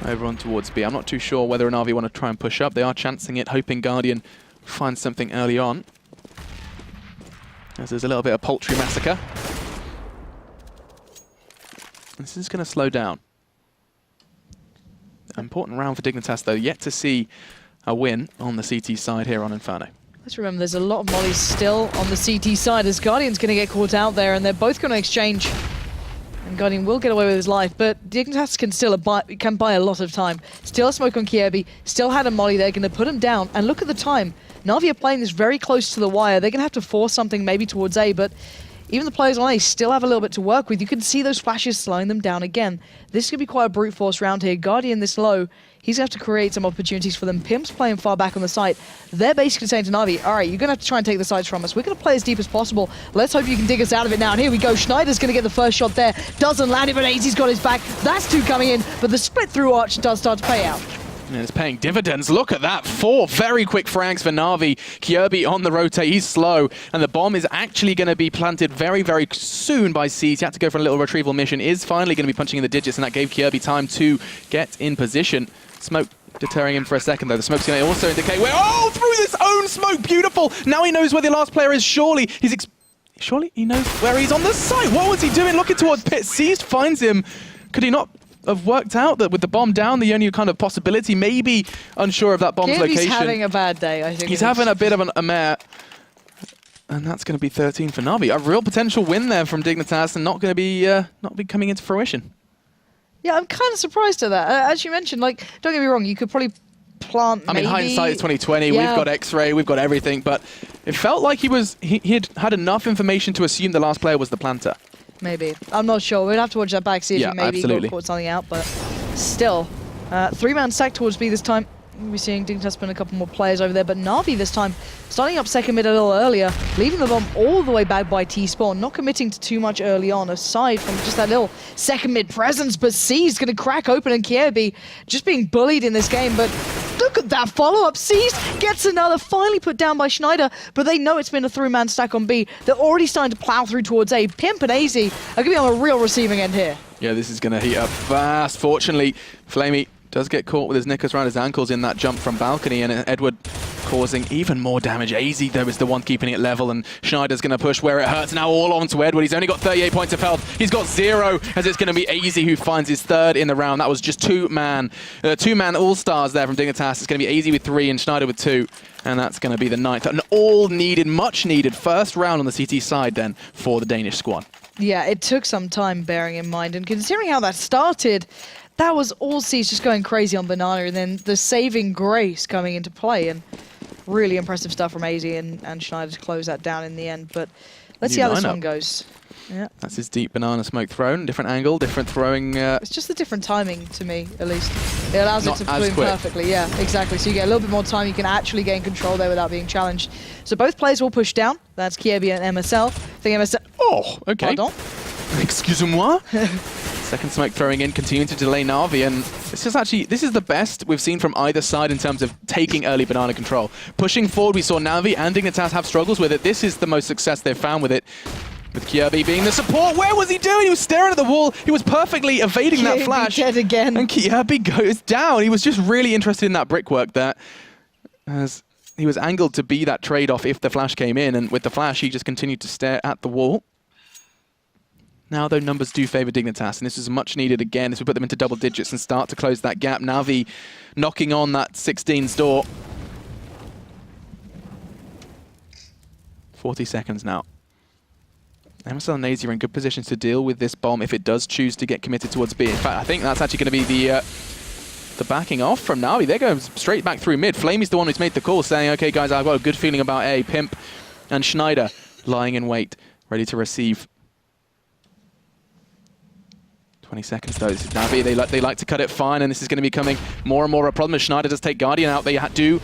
over on towards B. I'm not too sure whether Na'Vi want to try and push up. They are chancing it, hoping Guardian finds something early on. As there's a little bit of poultry massacre. This is going to slow down. Important round for Dignitas, though. Yet to see a win on the CT side here on Inferno. Let's remember there's a lot of mollies still on the CT side as Guardian's going to get caught out there, and they're both going to exchange. And Guardian will get away with his life, but Dignitas can still buy a lot of time. Still a smoke on Kiebi, still had a molly there, going to put him down. And look at the time. Na'Vi are playing this very close to the wire. They're going to have to force something maybe towards A, but even the players on A still have a little bit to work with. You can see those flashes slowing them down again. This could be quite a brute force round here. Guardian this low, he's going to have to create some opportunities for them. Pimp's playing far back on the site. They're basically saying to Na'Vi, all right, you're going to have to try and take the sides from us. We're going to play as deep as possible. Let's hope you can dig us out of it now. And here we go. Schneider's going to get the first shot there. Doesn't land it, but AZ's got his back. That's 2 coming in, but the split through arch does start to pay out. And it's paying dividends. Look at that. 4 very quick frags for Na'Vi. Kiebi on the rotate. He's slow. And the bomb is actually going to be planted very, very soon by Seized. He had to go for a little retrieval mission. Is finally going to be punching in the digits, and that gave Kiebi time to get in position. Smoke deterring him for a second, though. The smoke's going to also indicate where... Oh, through this own smoke. Beautiful. Now he knows where the last player is. Surely he knows where he's on the site. What was he doing? Looking towards Pit. Seized finds him. Could he not have worked out that with the bomb down, the only kind of possibility, maybe unsure of that bomb's location? He's having a bad day, I think. He's having a bit of a mare. And that's going to be 13 for Na'Vi. A real potential win there from Dignitas, and not going to be coming into fruition. Yeah, I'm kind of surprised at that. As you mentioned, like, don't get me wrong, you could probably plant I mean, hindsight is 2020. Yeah. We've got X-ray, we've got everything, but it felt like he had enough information to assume the last player was the planter. Maybe. I'm not sure. We'd have to watch that back, see if he maybe caught something out, but still. 3-man stack towards B this time. We're seeing Dignitas spin a couple more players over there, but Na'Vi this time starting up second mid a little earlier, leaving the bomb all the way back by T-spawn, not committing to too much early on, aside from just that little second mid presence, but C's going to crack open, and Kiebi just being bullied in this game, but look at that follow-up. C's gets another, finally put down by Schneider, but they know it's been a 3-man stack on B. They're already starting to plow through towards A. Pimp and AZ are going to be on a real receiving end here. Yeah, this is going to heat up fast. Fortunately, Flamey does get caught with his knickers around his ankles in that jump from balcony, and Edward causing even more damage. AZ, though, is the one keeping it level, and Schneider's going to push where it hurts. Now all on to Edward. He's only got 38 points of health. He's got 0, as it's going to be AZ who finds his 3rd in the round. That was just two-man all-stars there from Dignitas. It's going to be AZ with 3 and Schneider with 2, and that's going to be the 9th. An all-needed, much-needed first round on the CT side, then, for the Danish squad. Yeah, it took some time, bearing in mind, and considering how that started, that was all C's just going crazy on Banana, and then the saving grace coming into play, and really impressive stuff from AZ and Schneider to close that down in the end. But let's see how this one goes. Yeah. That's his deep banana smoke thrown. Different angle, different throwing. It's just the different timing to me, at least. It allows it to bloom perfectly. Yeah, exactly. So you get a little bit more time. You can actually gain control there without being challenged. So both players will push down. That's Kiebi and MSL. I think MSL... Oh, okay. Pardon? Excusez-moi. Second smoke throwing in, continuing to delay Na'Vi, and this is the best we've seen from either side in terms of taking early banana control. Pushing forward, we saw Na'Vi and Dignitas have struggles with it. This is the most success they've found with it. With Kiebi being the support. Where was he doing? He was staring at the wall. He was perfectly evading that flash. Dead again. And Kiebi goes down. He was just really interested in that brickwork there, as he was angled to be that trade-off if the flash came in, and with the flash, he just continued to stare at the wall. Now, though, numbers do favour Dignitas, and this is much needed again as we put them into double digits and start to close that gap. Na'Vi knocking on that 16's door. 40 seconds now. MSL and AZ are in good positions to deal with this bomb if it does choose to get committed towards B. In fact, I think that's actually going to be the backing off from Na'Vi. They're going straight back through mid. Flamey's the one who's made the call, saying, okay, guys, I've got a good feeling about A. Pimp and Schneider lying in wait, ready to receive. 20 seconds though. This is Na'Vi. They like to cut it fine, and this is going to be becoming more and more a problem as Schneider does take Guardian out. They do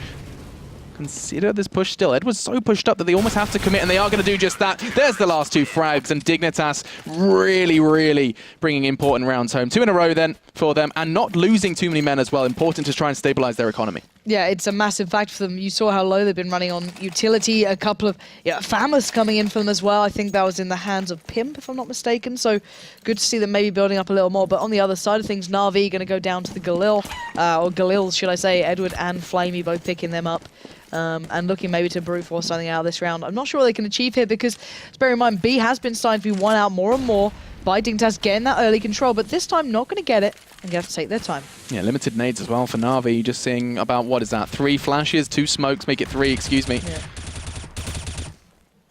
consider this push still. Edward's so pushed up that they almost have to commit, and they are going to do just that. There's the last 2 frags, and Dignitas really bringing important rounds home. 2 in a row then for them, and not losing too many men as well. Important to try and stabilize their economy. Yeah, it's a massive fact for them. You saw how low they've been running on utility. A couple of Famous coming in for them as well. I think that was in the hands of Pimp, if I'm not mistaken. So good to see them maybe building up a little more. But on the other side of things, Na'Vi going to go down to the Galil, or Galils, should I say. Edward and Flamey both picking them up. And looking maybe to brute force something out of this round. I'm not sure what they can achieve here because, let's bear in mind, B has been starting to be won out more and more by Dignitas getting that early control, but this time not going to get it and going to have to take their time. Yeah, limited nades as well for Na'Vi. Just seeing about, what is that, 3 flashes, 2 smokes, make it 3, excuse me. Yeah.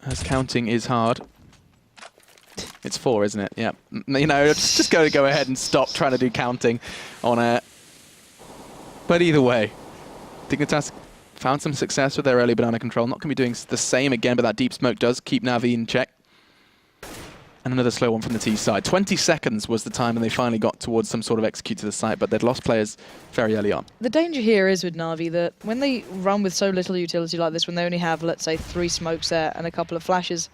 As counting is hard. It's 4, isn't it? Yeah. You know, just go ahead and stop trying to do counting on air. But either way, Dignitas found some success with their early banana control. Not going to be doing the same again, but that deep smoke does keep Na'Vi in check. And another slow one from the T side. 20 seconds was the time when they finally got towards some sort of execute to the site, but they'd lost players very early on. The danger here is with Na'Vi that when they run with so little utility like this, when they only have, let's say, 3 smokes there and a couple of flashes,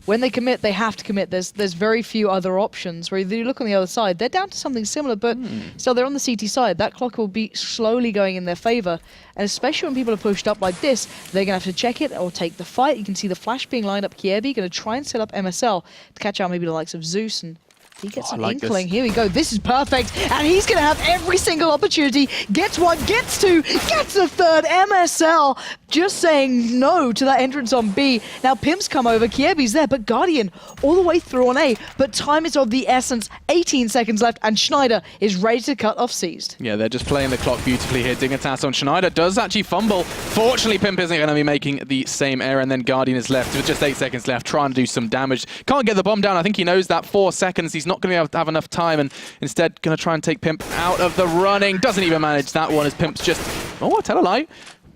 when they commit, they have to commit. There's very few other options. Where you look on the other side, they're down to something similar, but still they're on the CT side. That clock will be slowly going in their favor. And especially when people are pushed up like this, they're going to have to check it or take the fight. You can see the flash being lined up. Kiebi going to try and set up MSL to catch out maybe the likes of Zeus, and he gets an inkling. Here we go. This is perfect. And he's going to have every single opportunity. Gets 1, gets 2, gets a 3rd. MSL just saying no to that entrance on B. Now Pimp's come over. Kiebi's there, but Guardian all the way through on A. But time is of the essence. 18 seconds left, and Schneider is ready to cut off Seized. Yeah, they're just playing the clock beautifully here. Dignitas on Schneider does actually fumble. Fortunately, Pimp isn't going to be making the same error, and then Guardian is left with just 8 seconds left, trying to do some damage. Can't get the bomb down. I think he knows that. 4 seconds. He's not going to be able to have enough time, and instead going to try and take Pimp out of the running. Doesn't even manage that one as Pimp's just, tell a lie.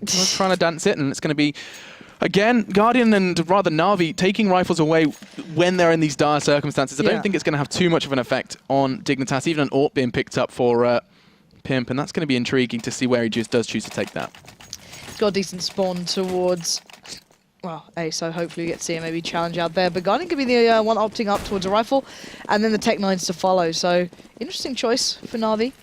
Trying to dance it, and it's going to be, again, Guardian and rather Na'Vi taking rifles away when they're in these dire circumstances. I don't think it's going to have too much of an effect on Dignitas, even an AWP being picked up for Pimp, and that's going to be intriguing to see where he does choose to take that. He's got a decent spawn towards, A, so hopefully we get to see him maybe challenge out there. But Guardian could be the one opting up towards a rifle, and then the Tech-9s to follow. So, interesting choice for Na'Vi.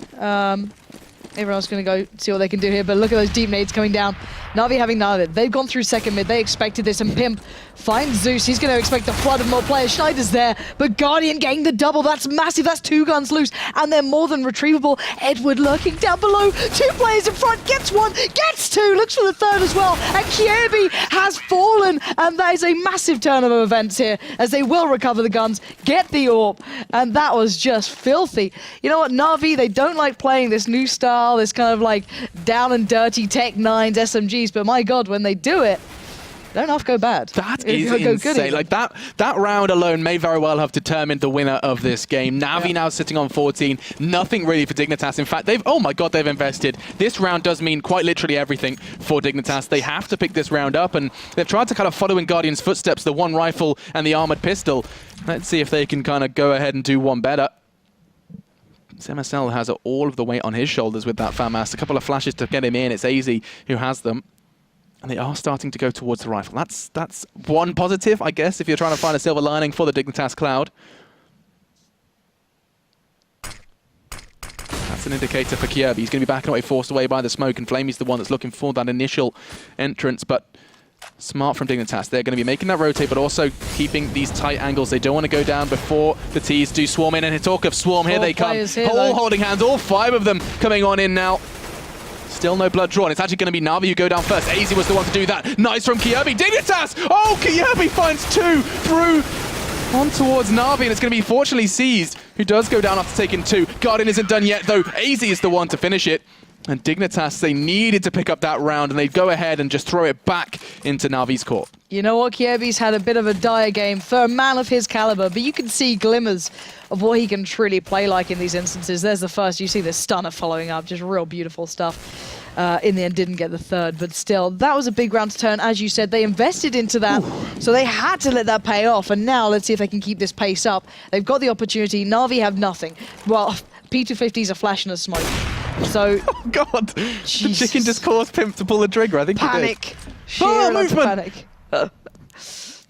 Everyone's going to go see what they can do here, but look at those deep nades coming down. Na'Vi having none of it. They've gone through second mid. They expected this, and Pimp finds Zeus. He's going to expect a flood of more players. Schneider's there, but Guardian getting the double. That's massive. That's 2 guns loose, and they're more than retrievable. Edward lurking down below. 2 players in front. Gets 1, gets 2, looks for the 3rd as well, and Kiebi has fallen, and that is a massive turn of events here, as they will recover the guns, get the AWP, and that was just filthy. You know what, Na'Vi, they don't like playing this new style, this kind of like down and dirty Tech-9s, SMGs, but my God, when they do it, they don't have to go bad. That is insane. Like that round alone may very well have determined the winner of this game. Na'Vi now sitting on 14. Nothing really for Dignitas. In fact, oh my God, they've invested. This round does mean quite literally everything for Dignitas. They have to pick this round up, and they've tried to kind of follow in Guardian's footsteps, the 1 rifle and the armored pistol. Let's see if they can kind of go ahead and do one better. MSL has all of the weight on his shoulders with that FAMAS. A couple of flashes to get him in. It's AZ who has them. And they are starting to go towards the rifle. That's one positive, I guess, if you're trying to find a silver lining for the Dignitas Cloud. That's an indicator for Kiebi. He's going to be backing away, forced away by the smoke, and Flamey's the one that's looking for that initial entrance, but smart from Dignitas. They're going to be making that rotate, but also keeping these tight angles. They don't want to go down before the T's do swarm in, and talk of swarm, here they come. All holding hands, all 5 of them coming on in now. Still no blood drawn. It's actually going to be Na'Vi who go down first. AZ was the one to do that. Nice from Kiebi. Dignitas! Oh, Kiebi finds 2 through on towards Na'Vi, and it's going to be fortunately Seized, who does go down after taking 2. Guardian isn't done yet, though. AZ is the one to finish it. And Dignitas, they needed to pick up that round, and they'd go ahead and just throw it back into Na'Vi's court. You know what? Kiebi's had a bit of a dire game for a man of his caliber, but you can see glimmers of what he can truly play like in these instances. There's the first. You see the stunner following up. Just real beautiful stuff. In the end, didn't get the third, but still, that was a big round to turn. As you said, they invested into that, so they had to let that pay off. And now, let's see if they can keep this pace up. They've got the opportunity. Na'Vi have nothing. Well, P250's a flash and a smoke. So, oh God, Jesus. The chicken just caused Pimp to pull the trigger. I think panic. He did. Sheer Movement. panic.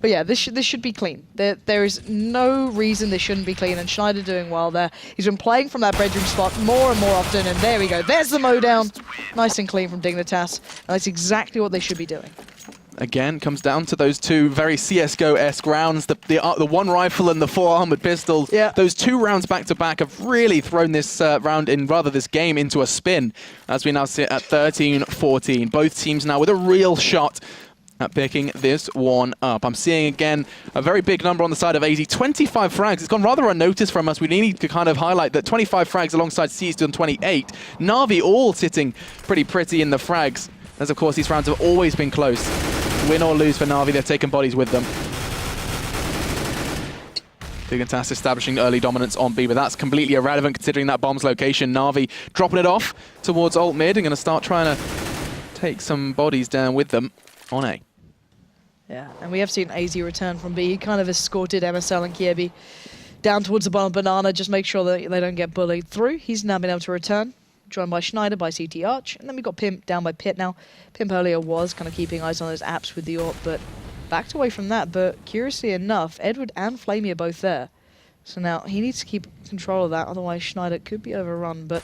But yeah, this should be clean. There is no reason this shouldn't be clean, and Schneider doing well there. He's been playing from that bedroom spot more and more often, and there we go. There's the mowdown. Nice and clean from Dignitas. And that's exactly what they should be doing. Again, comes down to those two very CSGO-esque rounds. The one rifle and the 4 armored pistols. Yeah. Those 2 rounds back-to-back have really thrown this this game into a spin, as we now sit at 13-14. Both teams now with a real shot at picking this one up. I'm seeing, again, a very big number on the side of AZ. 25 frags. It's gone rather unnoticed from us. We need to kind of highlight that 25 frags alongside Seized on 28. Na'Vi all sitting pretty in the frags, as of course these rounds have always been close. Win or lose for Na'Vi, they've taken bodies with them. Dignitas establishing early dominance on B, but that's completely irrelevant considering that bomb's location. Na'Vi dropping it off towards alt mid and going to start trying to take some bodies down with them on A. Yeah, and we have seen AZ return from B. He kind of escorted MSL and Kiebi down towards the bottom of Banana, just make sure that they don't get bullied through. He's now been able to return, joined by Schneider, by CT Arch, and then we've got Pimp down by Pit now. Pimp earlier was kind of keeping eyes on those apps with the AWP, but backed away from that. But curiously enough, Edward and Flamey are both there. So now he needs to keep control of that, otherwise Schneider could be overrun. But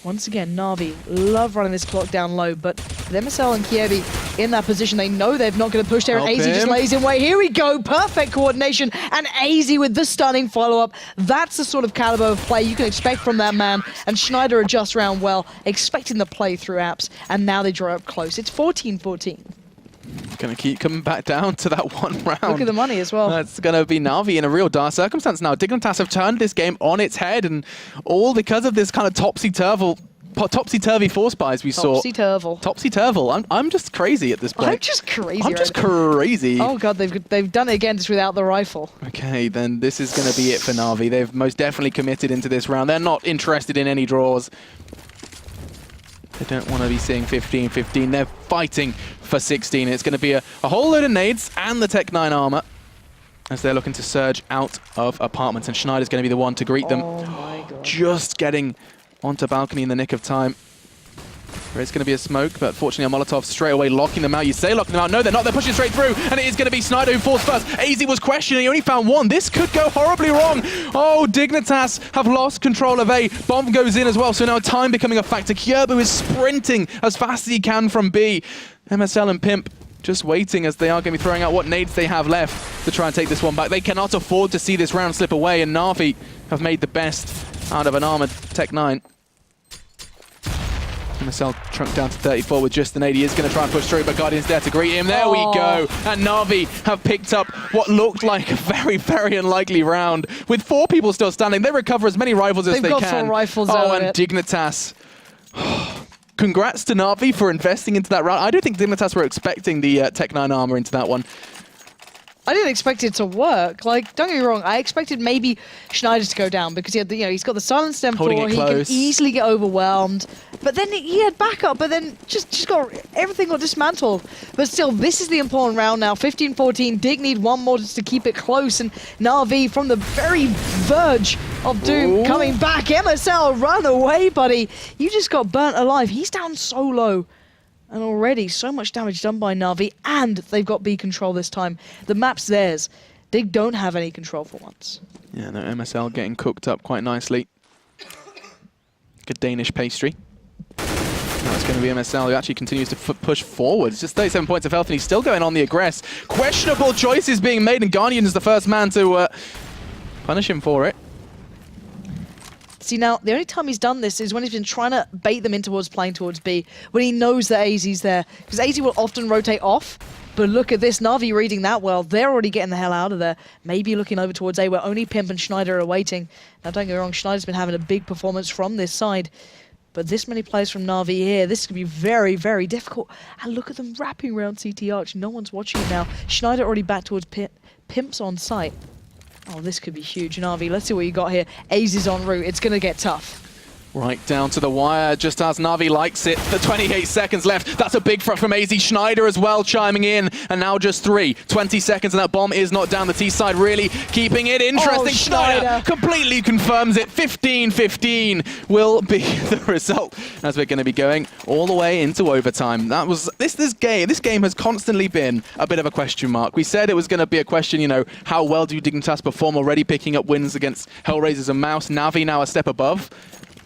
once again, Na'Vi love running this clock down low, but with MSL and Kiebi in that position, they know they're not going to push there, and AZ just lays in wait. Here we go, perfect coordination, and AZ with the stunning follow-up. That's the sort of caliber of play you can expect from that man, and Schneider adjusts round well, expecting the play through apps, and now they draw up close. It's 14-14. Going to keep coming back down to that one round. Look at the money as well. That's going to be Na'Vi in a real dire circumstance now. Dignitas have turned this game on its head, and all because of this kind of topsy-turvy force buys we saw. Topsy-turvy. I'm just crazy at this point. I'm just crazy. I'm just crazy. Oh God, they've done it again just without the rifle. Okay, then this is going to be it for Na'Vi. They've most definitely committed into this round. They're not interested in any draws. They don't want to be seeing 15-15. They're fighting for 16. It's going to be a whole load of nades and the Tech 9 armor as they're looking to surge out of apartments. And Schneider's going to be the one to greet them. Oh my God. Just getting onto balcony in the nick of time. There is going to be a smoke, but fortunately a Molotov straight away locking them out. You say locking them out. No, they're not. They're pushing straight through, and it is going to be Schneider who falls first. AZ was questioning. He only found one. This could go horribly wrong. Oh, Dignitas have lost control of A. Bomb goes in as well, so now time becoming a factor. Kjerbu is sprinting as fast as he can from B. MSL and Pimp just waiting as they are going to be throwing out what nades they have left to try and take this one back. They cannot afford to see this round slip away, and Na'Vi have made the best out of an armored Tech 9. MSL trunk down to 34 with just an 80. He is going to try and push through, but Guardian's there to greet him. There we go. And Na'Vi have picked up what looked like a very unlikely round. With 4 people still standing, they recover as many rifles as they can. They've got 4 rifles and Dignitas. Congrats to Na'Vi for investing into that round. I don't think Dignitas were expecting the Tech 9 armor into that one. I didn't expect it to work. Like, don't get me wrong, I expected maybe Schneider to go down because he had he's got the silent stem floor, he can easily get overwhelmed. But then he had backup, but then just got everything got dismantled. But still, this is the important round now. 15-14. Dig need one more just to keep it close, and Na'Vi from the very verge of doom coming back. MSL, run away, buddy. You just got burnt alive. He's down so low. And already so much damage done by Na'Vi, and they've got B control this time. The map's theirs. They don't have any control for once. Yeah, no, MSL getting cooked up quite nicely. Good Danish pastry. Now it's going to be MSL who actually continues to push forward. It's just 37 points of health, and he's still going on the aggress. Questionable choices being made, and Guardian is the first man to punish him for it. See, now, the only time he's done this is when he's been trying to bait them in towards playing towards B, when he knows that AZ's there. Because AZ will often rotate off, but look at this, Na'Vi reading that well. They're already getting the hell out of there. Maybe looking over towards A, where only Pimp and Schneider are waiting. Now, don't get me wrong, Schneider's been having a big performance from this side. But this many players from Na'Vi here, this could be very, very difficult. And look at them wrapping around CT Arch. No one's watching now. Schneider already back towards Pimps on site. Oh, this could be huge. Na'Vi, let's see what you got here. Aze is en route. It's going to get tough. Right down to the wire, just as Na'Vi likes it. The 28 seconds left. That's a big front from AZ. Schneider as well chiming in. And now just 20 seconds, and that bomb is not down. The T side really keeping it interesting. Oh, Schneider completely confirms it. 15-15 will be the result as we're going to be going all the way into overtime. That was this game has constantly been a bit of a question mark. We said it was going to be a question, you know, how well do Dignitas perform, already picking up wins against Hellraisers and Mouse. Na'Vi now a step above.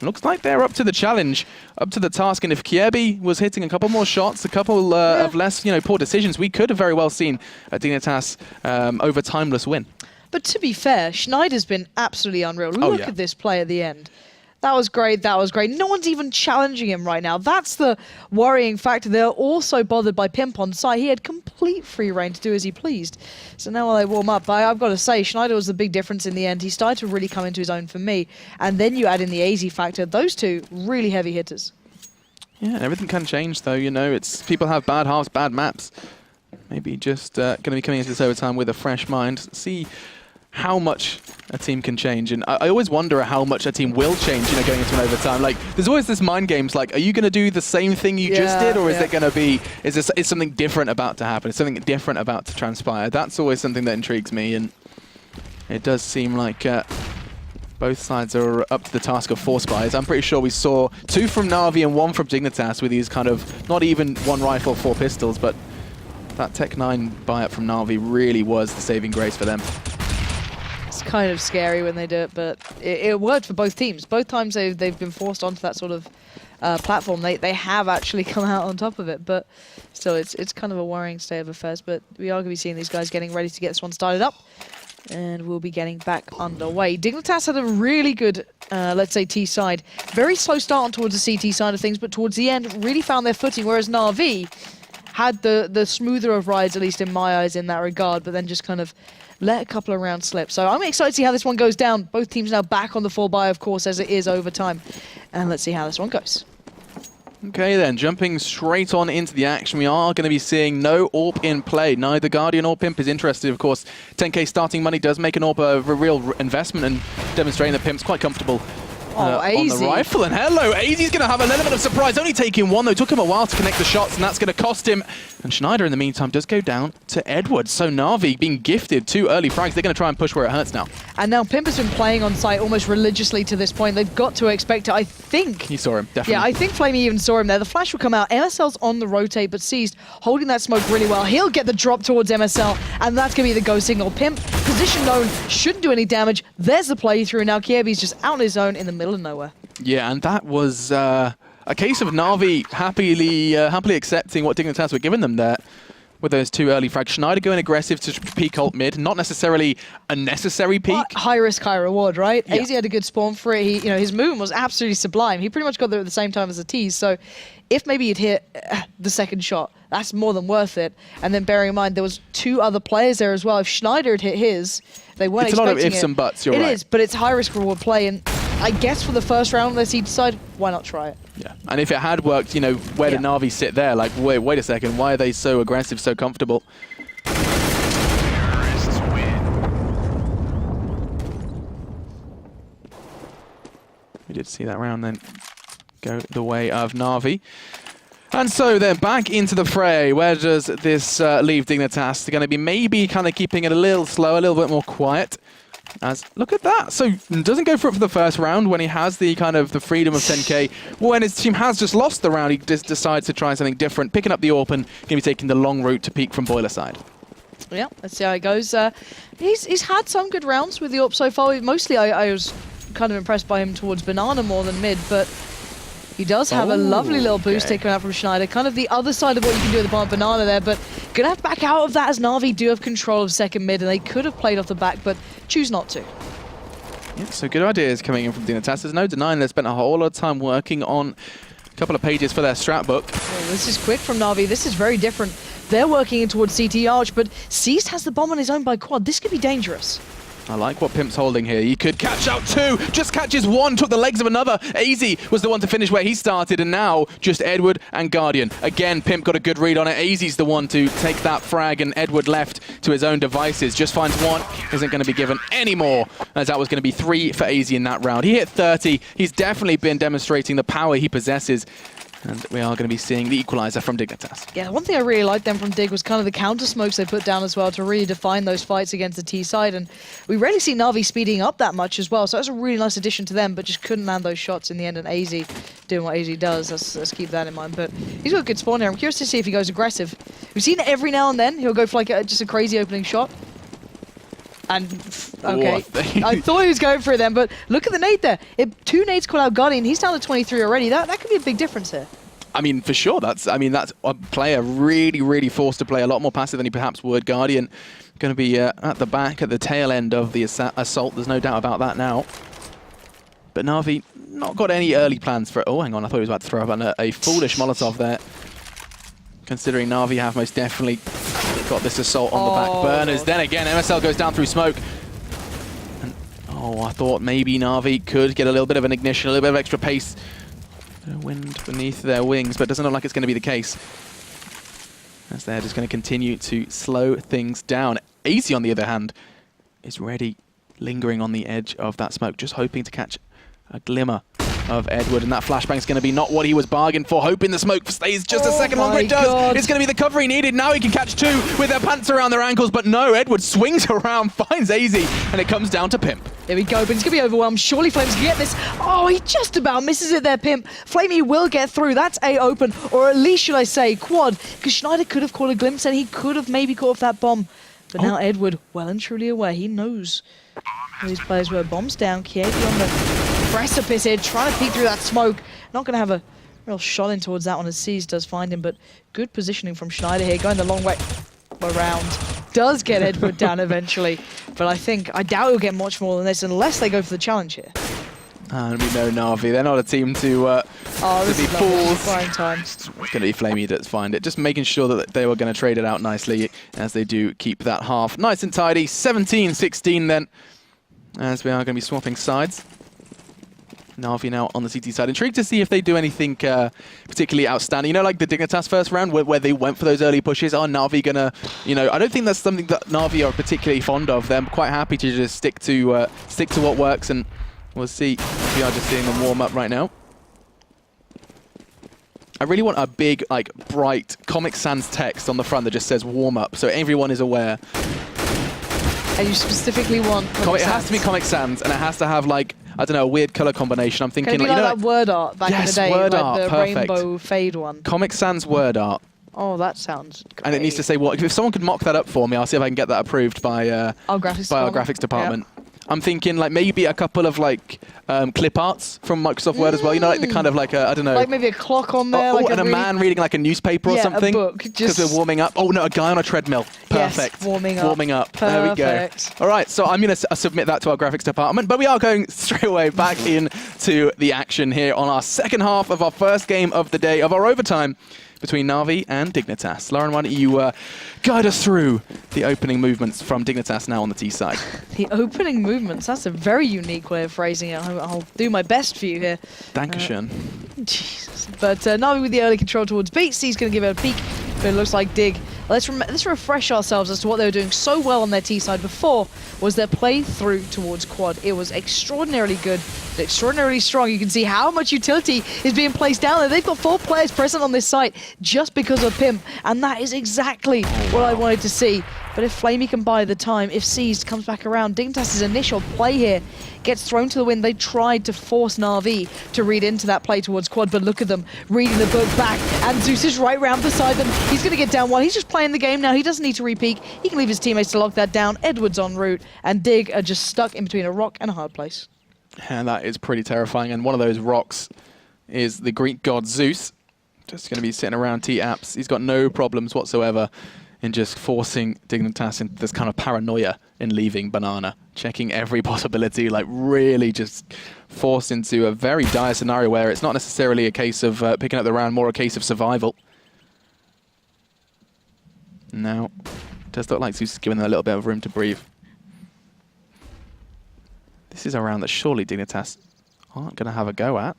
Looks like they're up to the challenge, up to the task, and if Kiebi was hitting a couple more shots, a couple of less, you know, poor decisions, we could have very well seen a Dignitas overtimeless win. But to be fair, Schneider's been absolutely unreal. Look at this play at the end. That was great, that was great. No one's even challenging him right now. That's the worrying factor. They're also bothered by Pimp on site. He had complete free reign to do as he pleased. So now while they warm up, I've got to say, Schneider was the big difference in the end. He started to really come into his own for me. And then you add in the AZ factor. Those two, really heavy hitters. Yeah, everything can change though, you know. It's people have bad halves, bad maps. Maybe just going to be coming into this overtime with a fresh mind. See how much a team can change, and I always wonder how much a team will change, you know, going into an overtime. Like, there's always this mind games, like, are you going to do the same thing you just did, or is it going to be, is something different about to happen? Is something different about to transpire? That's always something that intrigues me, and it does seem like both sides are up to the task of 4 spies. I'm pretty sure we saw 2 from Na'Vi and 1 from Dignitas with these kind of, not even 1 rifle, 4 pistols, but that Tech 9 buy-up from Na'Vi really was the saving grace for them. It's kind of scary when they do it, but it worked for both teams. Both times they've been forced onto that sort of platform, they have actually come out on top of it. But still, it's kind of a worrying state of affairs. But we are going to be seeing these guys getting ready to get this one started up, and we'll be getting back underway. Dignitas had a really good, let's say, T side. Very slow start on towards the CT side of things, but towards the end really found their footing, whereas Na'Vi had the smoother of rides, at least in my eyes, in that regard, but then just kind of let a couple of rounds slip. So I'm excited to see how this one goes down. Both teams now back on the 4 buy, of course, as it is overtime. And let's see how this one goes. Okay then, jumping straight on into the action, we are going to be seeing no AWP in play. Neither Guardian or Pimp is interested, of course. 10k starting money does make an AWP a real investment, and demonstrating that Pimp's quite comfortable on the rifle. And hello, AZ's going to have an element of surprise, only taking 1 though. Took him a while to connect the shots, and that's going to cost him. And Schneider in the meantime does go down to Edwards. So Na'Vi being gifted 2 early frags. They're going to try and push where it hurts now. And now Pimp has been playing on site almost religiously to this point. They've got to expect it. I think he saw him, definitely. Yeah, I think Flamey even saw him there. The flash will come out. MSL's on the rotate, but Seized holding that smoke really well. He'll get the drop towards MSL, and that's going to be the go signal. Pimp, position known, shouldn't do any damage. There's the playthrough. Now Kiebi's just out on his own in the middle of nowhere. Yeah, and that was a case of Na'Vi happily accepting what Dignitas were giving them there with those 2 early frags. Schneider going aggressive to peek ult mid, not necessarily a necessary peek. High risk, high reward, right? Yeah. AZ had a good spawn for it. He, his movement was absolutely sublime. He pretty much got there at the same time as the tease. So if maybe he'd hit the second shot, that's more than worth it. And then bearing in mind there was 2 other players there as well. If Schneider had hit his, they weren't expecting it. It's a lot of ifs and buts, you're right. It is, but it's high risk reward play, and I guess for the first round on their seed side, why not try it? Yeah, and if it had worked, you know, where did Na'Vi sit there? Like, wait a second, why are they so aggressive, so comfortable? We did see that round then go the way of Na'Vi. And so they're back into the fray. Where does this leave Dignitas? They're going to be maybe kind of keeping it a little slow, a little bit more quiet. As look at that. So doesn't go for it for the first round when he has the kind of the freedom of 10k. When his team has just lost the round, he just decides to try something different, picking up the AWP and going to be taking the long route to peek from boiler side. Yeah, let's see how it goes. He's had some good rounds with the AWP so far. Mostly I was kind of impressed by him towards Banana more than mid, but he does have a lovely little boost taken out from Schneider. Kind of the other side of what you can do with the bomb Banana there, but gonna have to back out of that as Na'Vi do have control of second mid, and they could have played off the back, but choose not to. Yeah, so good ideas coming in from Dignitas. There's no denying they spent a whole lot of time working on a couple of pages for their strat book. Oh, this is quick from Na'Vi. This is very different. They're working in towards CT Arch, but Seized has the bomb on his own by quad. This could be dangerous. I like what Pimp's holding here. He could catch out two, just catches one, took the legs of another. AZ was the one to finish where he started, and now just Edward and Guardian. Again, Pimp got a good read on it. AZ's the one to take that frag, and Edward left to his own devices. Just finds one, isn't going to be given any more, as that was going to be 3 for AZ in that round. He hit 30. He's definitely been demonstrating the power he possesses. And we are going to be seeing the equalizer from Dignitas. Yeah, one thing I really liked then from Dig was kind of the counter smokes they put down as well to really define those fights against the T side. And we rarely see Na'Vi speeding up that much as well. So that was a really nice addition to them, but just couldn't land those shots in the end. And AZ doing what AZ does. Let's keep that in mind. But he's got a good spawn here. I'm curious to see if he goes aggressive. We've seen it every now and then. He'll go for like just a crazy opening shot. And, okay, I thought he was going for it then, but look at the nade there. 2 nades call out Guardian. He's down to 23 already. That could be a big difference here. I mean, for sure, that's a player really forced to play a lot more passive than he perhaps would. Guardian going to be at the back, at the tail end of the assault. There's no doubt about that now. But Na'Vi not got any early plans for it. Oh, hang on, I thought he was about to throw up a foolish Molotov there. Considering Na'Vi have most definitely got this assault on the back burners. Then again, MSL goes down through smoke. And, I thought maybe Na'Vi could get a little bit of an ignition, a little bit of extra pace. Wind beneath their wings, but it doesn't look like it's going to be the case, as they're just going to continue to slow things down. AZ, on the other hand, is ready, lingering on the edge of that smoke, just hoping to catch a glimmer of Edward, and that flashbang's going to be not what he was bargained for, hoping the smoke stays just a second longer. It does. It's going to be the cover he needed. Now he can catch 2 with their pants around their ankles, but no, Edward swings around, finds AZ, and it comes down to Pimp. There we go, but he's going to be overwhelmed. Surely Flames can get this. Oh, he just about misses it there, Pimp. Flamey will get through. That's A open, or at least, should I say, quad, because Schneider could have caught a glimpse, and he could have maybe caught off that bomb. But now Edward, well and truly aware, he knows where these players were. Bombs down, Kieki on the precipice here, trying to peek through that smoke. Not going to have a real shot in towards that one as Seas does find him, but good positioning from Schneider here, going the long way around. Does get Edward down eventually, but I doubt he'll get much more than this unless they go for the challenge here. And we know Na'Vi, they're not a team to be fools. Flying time. It's going to be Flamey that's find it. Just making sure that they were going to trade it out nicely, as they do keep that half nice and tidy. 17-16 then, as we are going to be swapping sides. Na'Vi now on the CT side. Intrigued to see if they do anything particularly outstanding. You know, like the Dignitas first round where they went for those early pushes. Are Na'Vi gonna, I don't think that's something that Na'Vi are particularly fond of. They're quite happy to just stick to what works, and we'll see. We are just seeing them warm up right now. I really want a big, like, bright Comic Sans text on the front that just says warm up, so everyone is aware. And you specifically want Comic Sans? It has to be Comic Sans, and it has to have, like, I don't know, a weird color combination. I'm thinking, can it be like that word art back in the day, word like art, the perfect. rainbow fade one. Comic Sans word art. Oh, that sounds great. And it needs to say what. If someone could mock that up for me, I'll see if I can get that approved by our graphics department. Yep. I'm thinking like maybe a couple of like clip arts from Microsoft Word as well. You know, like the kind of like a, I don't know. Like maybe a clock on there. Like and a man reading like a newspaper or something. A book. Because we're warming up. Oh no, a guy on a treadmill. Perfect. Yes, warming up. Warming up. Perfect. There we go. All right, so I'm going to submit that to our graphics department, but we are going straight away back into the action here on our second half of our first game of the day, of our overtime between Na'Vi and Dignitas. Lauren, why don't you guide us through the opening movements from Dignitas now on the T side? The opening movements, that's a very unique way of phrasing it. I'll do my best for you here. Dankeschön. Jesus. But Na'Vi with the early control towards B. C's going to give it a peek, but it looks like Dig. Let's refresh ourselves as to what they were doing so well on their T side before, was their play through towards quad. It was extraordinarily good, extraordinarily strong. You can see how much utility is being placed down there. They've got 4 players present on this site just because of Pimp, and that is exactly what I wanted to see. But if Flamey can buy the time, if Seized comes back around, Dignitas' initial play here gets thrown to the wind. They tried to force Na'Vi to read into that play towards quad, but look at them reading the book back, and Zeus is right round beside them. He's going to get down one. He's just playing the game now. He doesn't need to repeat. He can leave his teammates to lock that down. Edward's en route, and Dig are just stuck in between a rock and a hard place. And that is pretty terrifying, and one of those rocks is the Greek god Zeus. Just going to be sitting around T-Apps. He's got no problems whatsoever in just forcing Dignitas into this kind of paranoia in leaving Banana, checking every possibility, like really just forced into a very dire scenario where it's not necessarily a case of picking up the round, more a case of survival. Now, it does look like Zeus is giving them a little bit of room to breathe. This is a round that surely Dignitas aren't going to have a go at.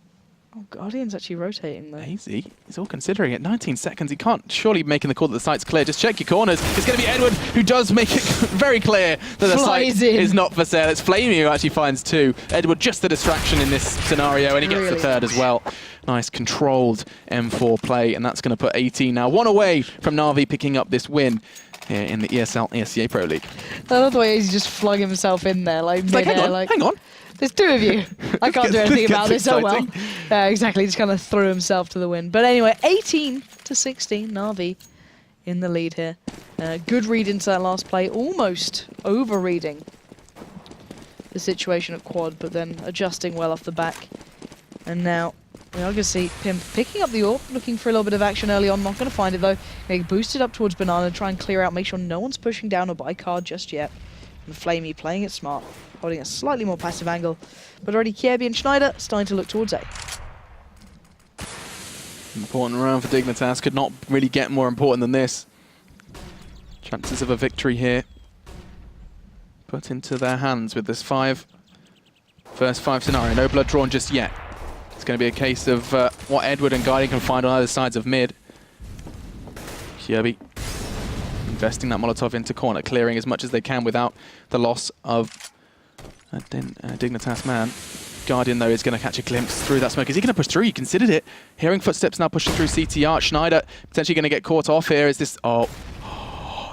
Oh, Guardian's actually rotating though. Easy. He's all considering it. 19 seconds. He can't surely making the call that the site's clear. Just check your corners. It's going to be Edward who does make it very clear that the site is not for sale. It's Flamey who actually finds 2. Edward just the distraction in this scenario, and he gets the 3rd as well. Nice controlled M4 play, and that's going to put 18 now. 1 away from Na'Vi picking up this win here in the ESL ESEA Pro League. I love the way he's just flung himself in there, like mid-air. Hang on. There's 2 of you. I can't do anything about this. Oh well. Exactly. Just kind of threw himself to the win. But anyway, 18-16. Na'Vi in the lead here. Good read into that last play. Almost over-reading the situation at quad, but then adjusting well off the back. And now we are going to see him picking up the AWP, looking for a little bit of action early on. Not going to find it though. Going to boost it up towards Banana, try and clear out, make sure no one's pushing down or by card just yet. And Flamey playing it smart, holding a slightly more passive angle. But already Kiebi and Schneider starting to look towards A. Important round for Dignitas. Could not really get more important than this. Chances of a victory here put into their hands with this first 5 scenario. No blood drawn just yet. It's going to be a case of what Edward and Guardian can find on either sides of mid. Kiebi investing that Molotov into corner, clearing as much as they can without the loss of a Dignitas man. Guardian, though, is going to catch a glimpse through that smoke. Is he going to push through? He considered it. Hearing footsteps now pushing through CTR. Schneider potentially going to get caught off here. Is this... Oh,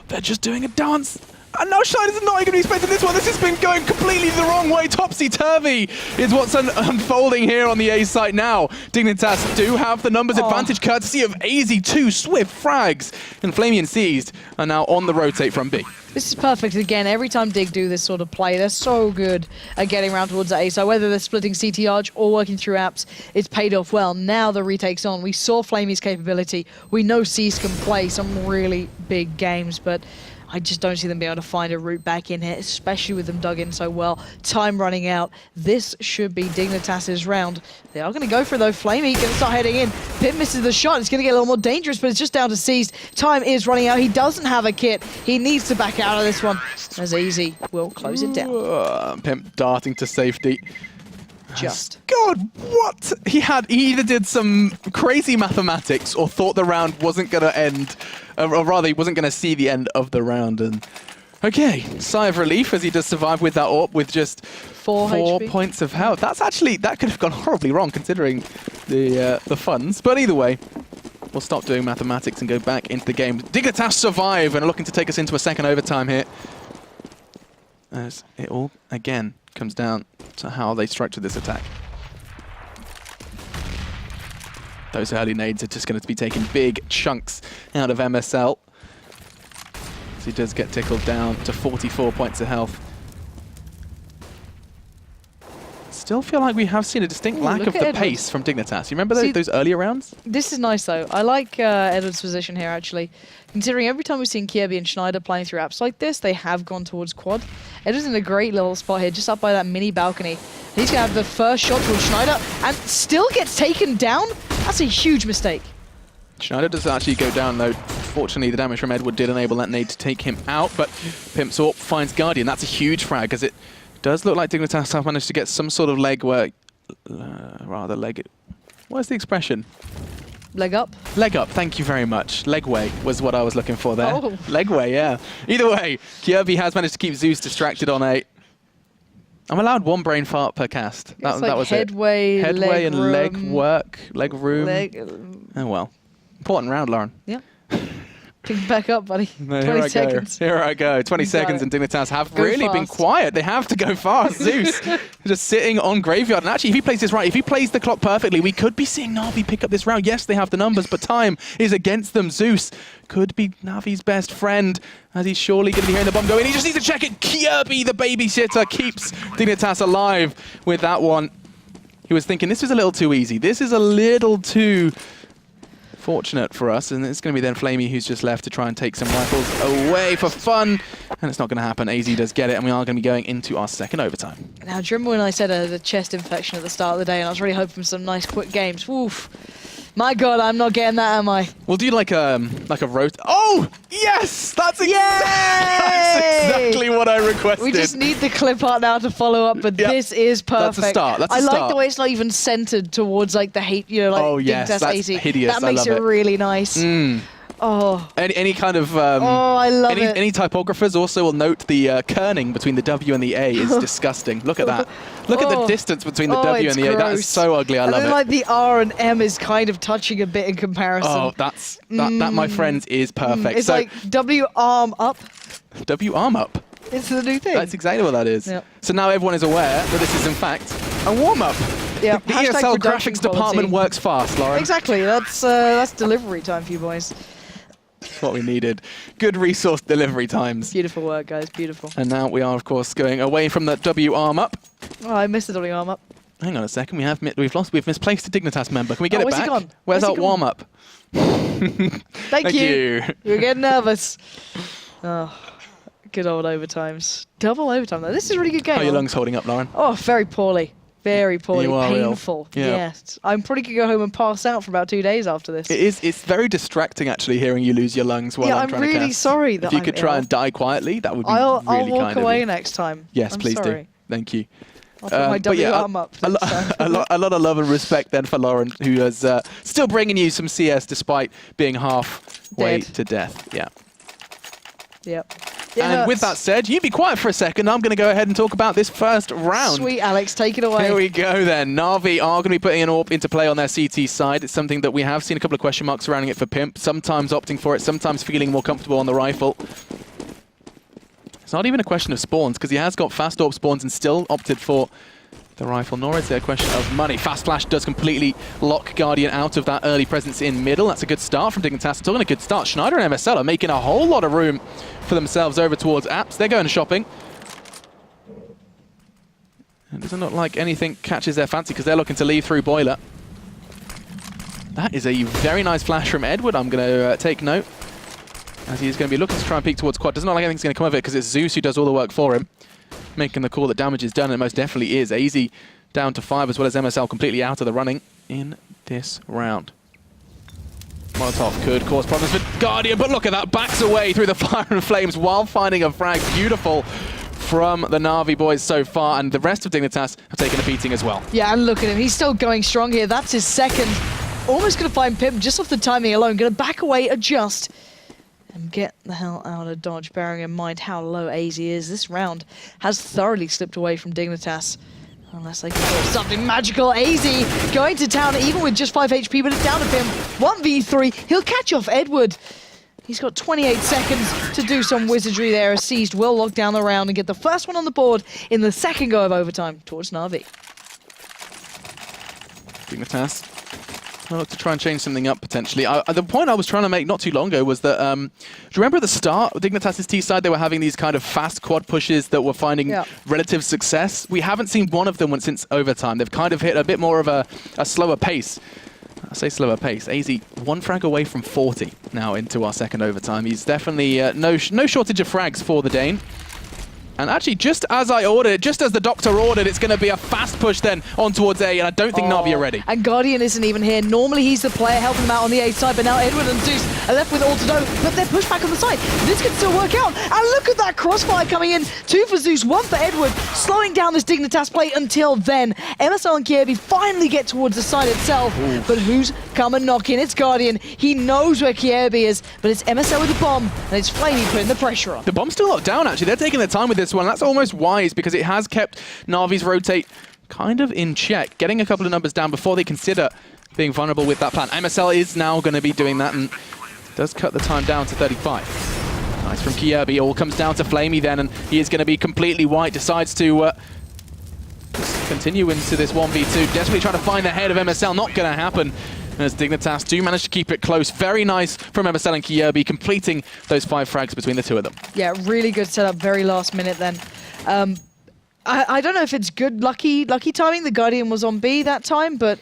they're just doing a dance. And now Schneider's not going to be expecting this one. This has been going completely the wrong way. Topsy-turvy is what's unfolding here on the A site now. Dignitas do have the numbers advantage courtesy of AZ2 swift frags. And Flamian Seized are now on the rotate from B. This is perfect again. Every time Dig do this sort of play, they're so good at getting around towards the A. So whether they're splitting CT Arch or working through apps, it's paid off well. Now the retake's on. We saw Flamey's capability. We know Cease can play some really big games, but I just don't see them being able to find a route back in here, especially with them dug in so well. Time running out. This should be Dignitas' round. They are going to go for it though. Flamey going to start heading in. Pip misses the shot. It's going to get a little more dangerous, but it's just down to Seized. Time is running out. He doesn't have a kit. He needs to back out of this one. As Easy will close it down. Pimp darting to safety. Just. God, what? He either did some crazy mathematics or thought the round wasn't going to end, or rather he wasn't going to see the end of the round. And okay, sigh of relief as he does survive with that AWP with just 4 points of health. That's actually, that could have gone horribly wrong considering the funds. But either way, we'll stop doing mathematics and go back into the game. Dignitas survive and are looking to take us into a second overtime here. As it all, again, comes down to how they structure this attack. Those early nades are just going to be taking big chunks out of MSL. So he does get tickled down to 44 points of health. Still feel like we have seen a distinct lack of the pace from Dignitas. You remember those earlier rounds? This is nice though. I like Edward's position here actually. Considering every time we've seen Kiebi and Schneider playing through apps like this, they have gone towards quad. Edward's in a great little spot here, just up by that mini balcony. He's going to have the first shot towards Schneider and still gets taken down. That's a huge mistake. Schneider does actually go down though. Fortunately, the damage from Edward did enable that nade to take him out, but Pimp's AWP finds Guardian. That's a huge frag as it does look like Dignitas have managed to get some sort of leg work. What's the expression? Leg up? Leg up, thank you very much. Legway was what I was looking for there. Oh. Legway, yeah. Either way, Kiebi has managed to keep Zeus distracted on A. I'm allowed 1 brain fart per cast. That was headway, it. Headway and room, leg work, leg room. Oh well. Important round, Lauren. Yeah. Pick back up, buddy. No, 20 seconds. Here I go. 20 seconds and Dignitas have really been quiet. They have to go fast. Zeus just sitting on Graveyard. And actually, if he plays this right, if he plays the clock perfectly, we could be seeing Na'Vi pick up this round. Yes, they have the numbers, but time is against them. Zeus could be Navi's best friend, as he's surely going to be hearing the bomb go in. He just needs to check it. Kiebi, the babysitter, keeps Dignitas alive with that one. He was thinking, this was a little too easy. This is a little too fortunate for us, and it's going to be then Flamey who's just left to try and take some rifles away for fun, and it's not going to happen. AZ does get it, and we are going to be going into our second overtime. Now, do you remember when I said the chest infection at the start of the day, and I was really hoping for some nice quick games? Oof. My God, I'm not getting that, am I? We'll do like a roast. Oh, yes! That's Yay! exactly what I requested. We just need the clip art now to follow up, but this is perfect. That's a start. That's a I like start. the way it's not even centered towards like the hate, you know, like Oh, yes, Dignitas that's AC. hideous. That I makes love it it. really nice. Oh. Any kind of Oh, I love it. any typographers also will note the kerning between the W and the A is disgusting. Look at that. Look at the distance between the W and the A. That is so ugly. I love then, it. like the R and M is kind of touching a bit in comparison. Oh, that my friends is perfect. It's so like W arm up. W arm up. It's the new thing. That's exactly what that is. Yep. So now everyone is aware that this is in fact a warm up. Yeah. The ESL graphics department quality. works fast, Lauren. Exactly. That's delivery time for you boys. That's what we needed. Good resource delivery times. Beautiful work, guys. Beautiful. And now we are, of course, going away from the W arm up. Oh, I missed the W arm up. Hang on a second. We've misplaced a Dignitas member. Can we get it where's back? he gone? Where's our he gone? warm up? Thank you. You're getting nervous. Oh, good old overtimes. Double overtime though. This is a really good game. How are your lungs holding up, Lauren? Oh, very poorly. Very poorly. You are ill. Painful. Yeah. Yes. I'm probably going to go home and pass out for about 2 days after this. It's very distracting actually hearing you lose your lungs while I'm trying to really cast. sorry that If you I'm could try ill. and die quietly, that would be I'll really walk kind of away you. next time. Yes, I'm please sorry. do. Thank you. I'll put my But W yeah, arm up next time. a lot of love and respect then for Lauren, who is still bringing you some CS despite being halfway Dead. to death. Yeah. Yep. And with that said, you be quiet for a second. I'm going to go ahead and talk about this first round. Sweet, Alex, take it away. Here we go then. Na'Vi are going to be putting an AWP into play on their CT side. It's something that we have seen a couple of question marks surrounding it for Pimp, sometimes opting for it, sometimes feeling more comfortable on the rifle. It's not even a question of spawns, because he has got fast AWP spawns and still opted for the rifle, nor is there a question of money. Fast Flash does completely lock Guardian out of that early presence in middle. That's a good start from Dignitas. Still a good start. Schneider and MSL are making a whole lot of room for themselves over towards Apps. They're going shopping. It doesn't look like anything catches their fancy because they're looking to leave through Boiler. That is a very nice flash from Edward. I'm going to take note, as he's going to be looking to try and peek towards quad. Doesn't look like anything's going to come of it because it's Zeus who does all the work for him, making the call that damage is done, and it most definitely is. AZ down to 5, as well as MSL completely out of the running in this round. Molotov could cause problems for Guardian, but look at that, backs away through the fire and flames while finding a frag. Beautiful from the Na'Vi boys so far, and the rest of Dignitas have taken a beating as well. Yeah, and look at him. He's still going strong here. That's his second. Almost going to find Pimp just off the timing alone. Going to back away, adjust, and get the hell out of dodge, bearing in mind how low AZ is. This round has thoroughly slipped away from Dignitas. Unless they can pull something magical. AZ going to town even with just 5 HP, but it's down to him. 1v3. He'll catch off Edward. He's got 28 seconds to do some wizardry there as Seized will lock down the round and get the first one on the board in the second go of overtime towards Na'Vi. Dignitas. I'll look to try and change something up potentially. The point I was trying to make not too long ago was that, do you remember at the start, Dignitas' T side, they were having these kind of fast quad pushes that were finding relative success? We haven't seen one of them since overtime. They've kind of hit a bit more of a slower pace. I say slower pace. AZ one frag away from 40 now into our second overtime. He's definitely no shortage of frags for the Dane. And actually, just as I ordered, just as the doctor ordered, it's going to be a fast push then on towards A, and I don't think Na'Vi are ready. And Guardian isn't even here. Normally he's the player helping him out on the A side, but now Edward and Zeus are left with all to do, but they're pushed back on the side. This can still work out. And look at that crossfire coming in. 2 for Zeus, 1 for Edward, slowing down this Dignitas play until then. MSL and Kiebi finally get towards the side itself, but who's coming knocking? It's Guardian. He knows where Kiebi is, but it's MSL with the bomb, and it's Flamey putting the pressure on. The bomb's still locked down, actually. They're taking their time with this one. That's almost wise because it has kept Na'Vi's rotate kind of in check, getting a couple of numbers down before they consider being vulnerable with that plan. MSL is now going to be doing that and does cut the time down to 35. Nice from Kiebi. All comes down to Flamey then, and he is going to be completely white. Decides to continue into this 1v2. Desperately trying to find the head of MSL. Not going to happen. As Dignitas do manage to keep it close. Very nice from MSL and Kiebi, completing those 5 frags between the two of them. Yeah, really good setup, very last minute then. I don't know if it's good lucky timing. The Guardian was on B that time, but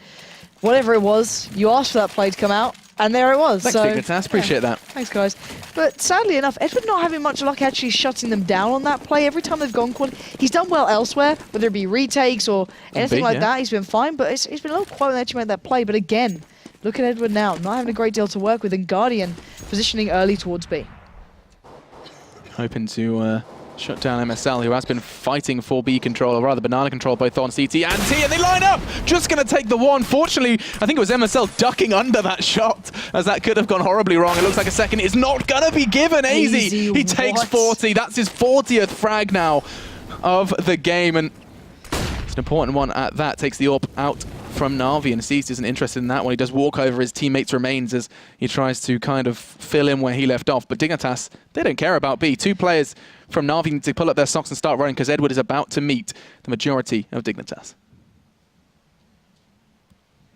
whatever it was, you asked for that play to come out, and there it was. Thanks, Dignitas. Appreciate that. Thanks, guys. But sadly enough, Edward not having much luck actually shutting them down on that play. Every time they've gone quad, he's done well elsewhere, whether it be retakes or anything like that. He's been fine, but he's been a little quiet when they actually made that play. But again, look at Edward now, not having a great deal to work with, and Guardian positioning early towards B. Hoping to shut down MSL, who has been fighting for B control, or rather banana control, both on CT and T, and they line up! Just going to take the one. Fortunately, I think it was MSL ducking under that shot, as that could have gone horribly wrong. It looks like a second is not going to be given. AZ, he takes 40. That's his 40th frag now of the game, and it's an important one at that. Takes the AWP out from Na'Vi, and Cease isn't interested in that one. He does walk over his teammates' remains as he tries to kind of fill in where he left off. But Dignitas, they don't care about B. 2 players from Na'Vi need to pull up their socks and start running, because Edward is about to meet the majority of Dignitas.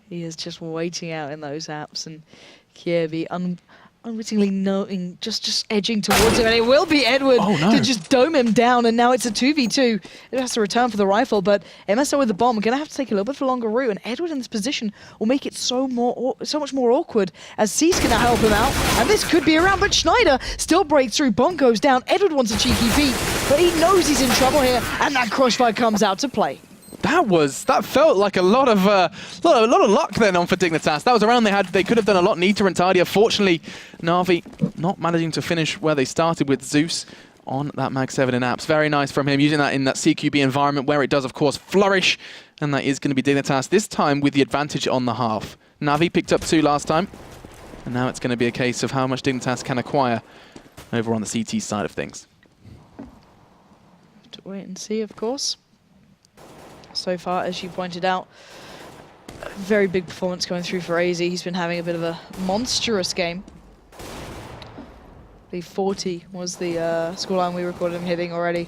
He is just waiting out in those apps, and Kievi unwittingly knowing, just edging towards him, and it will be Edward to just dome him down, and now it's a 2v2. It has to return for the rifle, but MSL with the bomb are going to have to take a little bit of a longer route, and Edward in this position will make it so much more awkward, as Cease can now help him out, and this could be around, but Schneider still breaks through, bomb goes down, Edward wants a cheeky peek, but he knows he's in trouble here, and that crossfire comes out to play. That felt like a lot of luck then on for Dignitas. That was a round they could have done a lot neater and tidier. Fortunately, Na'Vi not managing to finish where they started with Zeus on that Mag 7 in apps. Very nice from him, using that in that CQB environment where it does, of course, flourish. And that is going to be Dignitas, this time with the advantage on the half. Na'Vi picked up 2 last time. And now it's going to be a case of how much Dignitas can acquire over on the CT side of things. Have to wait and see, of course. So far, as you pointed out, a very big performance going through for AZ. He's been having a bit of a monstrous game. The 40 was the scoreline we recorded him hitting already.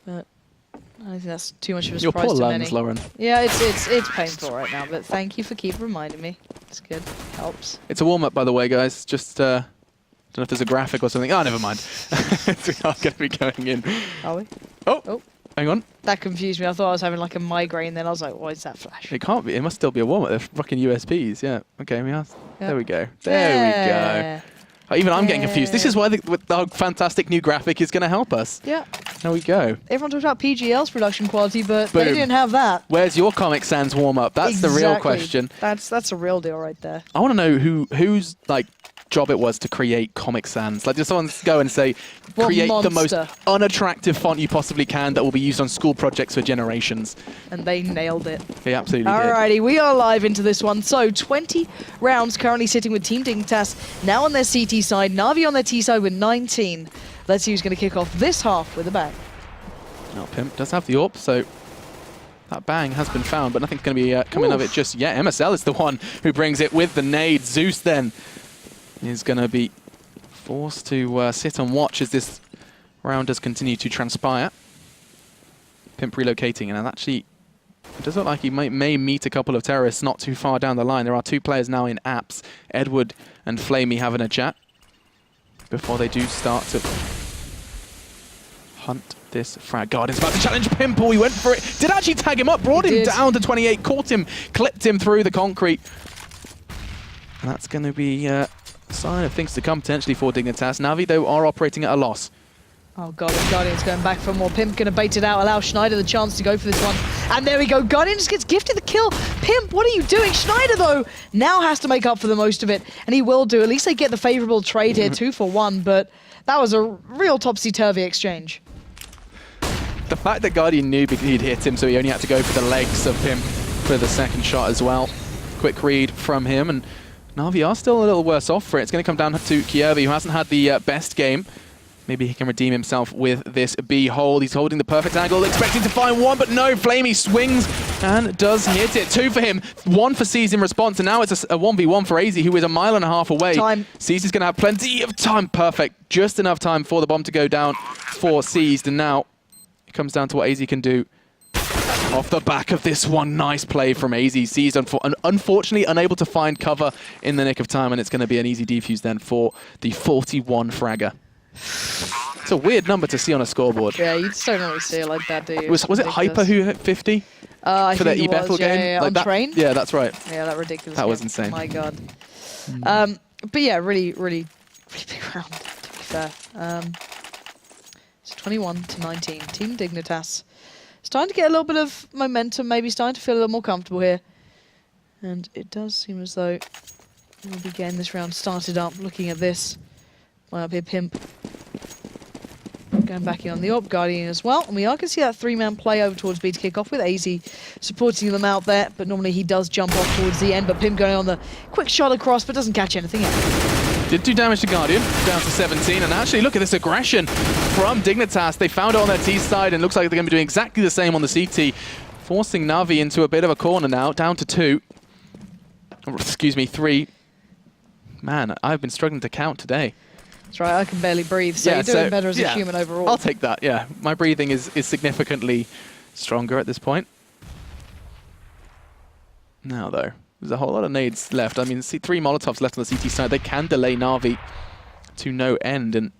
But I don't think that's too much of a surprise to many. Your poor lungs, Lauren. Yeah, it's painful right now, but thank you for keep reminding me. It's good. Helps. It's a warm-up, by the way, guys. Just, don't know if there's a graphic or something. Oh, never mind. We are going to be going in. Are we? Oh. Hang on. That confused me. I thought I was having like a migraine, then I was like, why is that flash? It can't be. It must still be a warm-up. They're fucking USBs, yeah. Okay, we are. Yeah. There we go. There we go. Oh, even I'm getting confused. This is why the fantastic new graphic is going to help us. Yeah. There we go. Everyone talked about PGL's production quality, but they didn't have that. Where's your Comic Sans warm-up? That's the real question. That's a real deal right there. I want to know whose like job it was to create Comic Sans. Like, did someone go and say, create the most unattractive font you possibly can that will be used on school projects for generations? And they nailed it. They absolutely did. Alrighty, we are live into this one. So, 20 rounds currently sitting with Team Dignitas, now on their CT side, Na'Vi on their T side with 19. Let's see who's going to kick off this half with a bang. Now, Pimp does have the AWP, so that bang has been found, but nothing's going to be coming of it just yet. MSL is the one who brings it with the nade. Zeus then is going to be forced to sit and watch as this round does continue to transpire. Pimp relocating, and actually it does look like he may meet a couple of terrorists not too far down the line. There are 2 players now in apps, Edward and Flamey, having a chat before they do start to hunt this frag. Guardian's about to challenge Pimple. He went for it. Did actually tag him up, brought him down to 28, caught him, clipped him through the concrete. And that's going to be sign of things to come potentially for Dignitas. Na'Vi, though, are operating at a loss. Oh, Guardian's going back for more. Pimp going to bait it out, allow Schneider the chance to go for this one. And there we go. Guardian just gets gifted the kill. Pimp, what are you doing? Schneider, though, now has to make up for the most of it. And he will do. At least they get the favorable trade here, 2 for 1. But that was a real topsy-turvy exchange. The fact that Guardian knew because he'd hit him, so he only had to go for the legs of Pimp for the second shot as well. Quick read from him, and Na'Vi are still a little worse off for it. It's going to come down to Kievi, who hasn't had the best game. Maybe he can redeem himself with this B hold. He's holding the perfect angle, expecting to find one, but no. Flamey swings and does hit it. 2 for him, 1 for C's in response, and now it's a 1v1 for AZ, who is a mile and a half away. C's is going to have plenty of time. Perfect. Just enough time for the bomb to go down for C's, and now it comes down to what AZ can do. Off the back of this one, nice play from AZ. C's unfortunately unable to find cover in the nick of time, and it's going to be an easy defuse then for the 41 fragger. It's a weird number to see on a scoreboard. Yeah, you just don't really see it like that, do you? Was it Hyper who hit 50 for the E-Battle game? Yeah, like on that, train? Yeah, that's right. Yeah, that ridiculous. That was insane. My God. But yeah, really big round, to be fair. It's 21 to 19. Team Dignitas starting to get a little bit of momentum, maybe starting to feel a little more comfortable here. And it does seem as though we'll be getting this round started up. Looking at this, might be a Pimp going back in on the Op, Guardian as well. And we are going to see that three-man play over towards B to kick off with AZ supporting them out there. But normally he does jump off towards the end. But Pimp going on the quick shot across, but doesn't catch anything yet. Did do damage to Guardian, down to 17. And actually, look at this aggression from Dignitas. They found it on their T side, and looks like they're going to be doing exactly the same on the CT, forcing Na'Vi into a bit of a corner now, down to 2. Or, excuse me, 3. Man, I've been struggling to count today. That's right, I can barely breathe, so Yeah, you're doing better as a human overall. I'll take that, yeah. My breathing is significantly stronger at this point. Now, though, there's a whole lot of nades left. I mean, 3 Molotovs left on the CT side. They can delay Na'Vi to no end, and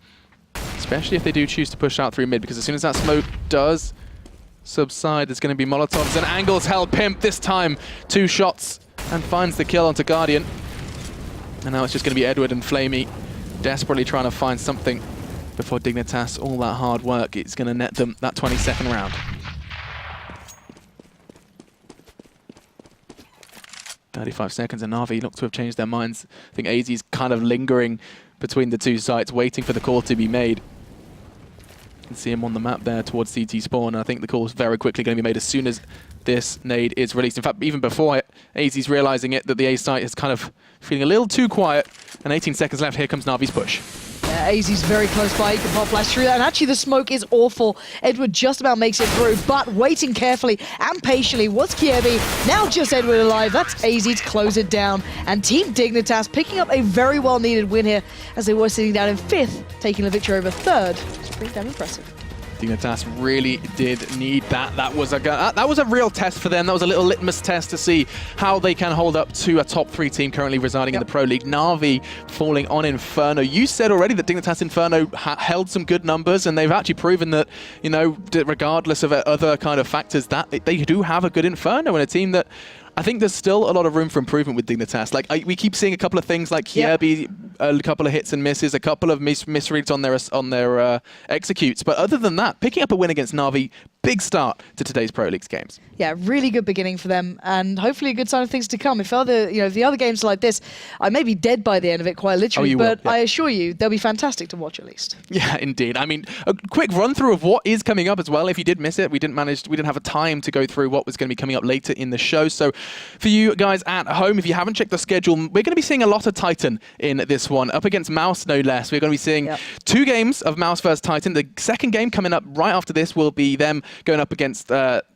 especially if they do choose to push out through mid, because as soon as that smoke does subside, there's going to be Molotovs and angles held. Pimp this time 2 shots and finds the kill onto Guardian. And now it's just going to be Edward and Flamey desperately trying to find something before Dignitas. All that hard work, it's going to net them that 22nd round. 35 seconds, and Na'Vi look to have changed their minds. I think AZ's kind of lingering between the 2 sites, waiting for the call to be made. You can see him on the map there towards CT spawn, and I think the call is very quickly going to be made as soon as this nade is released. In fact, even before it, AZ's realizing it, that the A site is kind of feeling a little too quiet, and 18 seconds left. Here comes Na'Vi's push. AZ's very close by, he can pop flash through that, and actually the smoke is awful. Edward just about makes it through, but waiting carefully and patiently was Kiebi. Now just Edward alive, that's AZ to close it down. And Team Dignitas picking up a very well-needed win here, as they were sitting down in 5th, taking the victory over 3rd. It's pretty damn impressive. Dignitas really did need that. That was a real test for them. That was a little litmus test to see how they can hold up to a top 3 team currently residing in the Pro League. Na'Vi falling on Inferno. You said already that Dignitas Inferno held some good numbers, and they've actually proven that, you know, regardless of other kind of factors, that they do have a good Inferno, and a team that I think there's still a lot of room for improvement with Dignitas. Like, we keep seeing a couple of things like Kiebi, a couple of hits and misses, a couple of misreads on their executes. But other than that, picking up a win against Na'Vi, big start to today's Pro Leagues games. Yeah, really good beginning for them, and hopefully a good sign of things to come. If the other games are like this, I may be dead by the end of it, quite literally, but I assure you, they'll be fantastic to watch at least. Yeah, indeed. I mean, a quick run through of what is coming up as well. If you did miss it, we didn't have a time to go through what was going to be coming up later in the show. So for you guys at home, if you haven't checked the schedule, we're going to be seeing a lot of Titan in this one, up against Mouse, no less. We're going to be seeing 2 games of Mouse versus Titan. The second game coming up right after this will be them going up against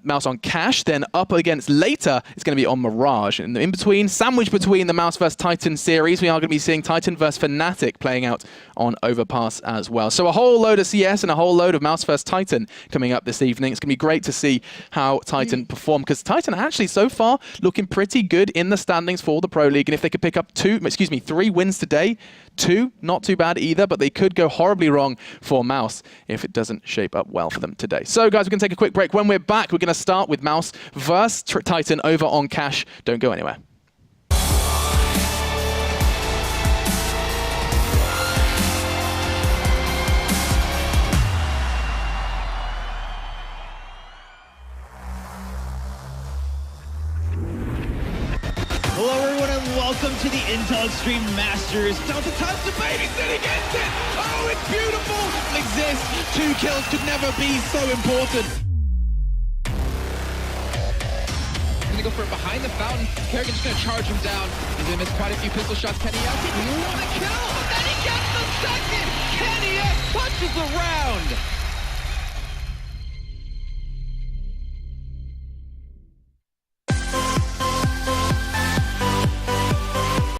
Mouse on Cash, then up against later it's going to be on Mirage. And in between, sandwiched between the Mouse vs Titan series, we are going to be seeing Titan vs Fnatic playing out on Overpass as well. So a whole load of CS and a whole load of Mouse vs Titan coming up this evening. It's going to be great to see how Titan perform, because Titan actually so far looking pretty good in the standings for the Pro League, and if they could pick up 3 wins today, 2, not too bad either, but they could go horribly wrong for Mouse if it doesn't shape up well for them today. So guys, we're going to take a quick break. When we're back, we're going to start with Mouse versus Titan over on Cash. Don't go anywhere. Hello everyone and welcome to the Intel Extreme Masters. Delta touch the babysitting gets it! Oh, it's beautiful! Exists. 2 kills could never be so important. He's gonna go for it behind the fountain. Kerrigan's gonna charge him down. He's gonna miss quite a few pistol shots. Kenny F, he won a kill, and then he gets the second! Kenny F punches around!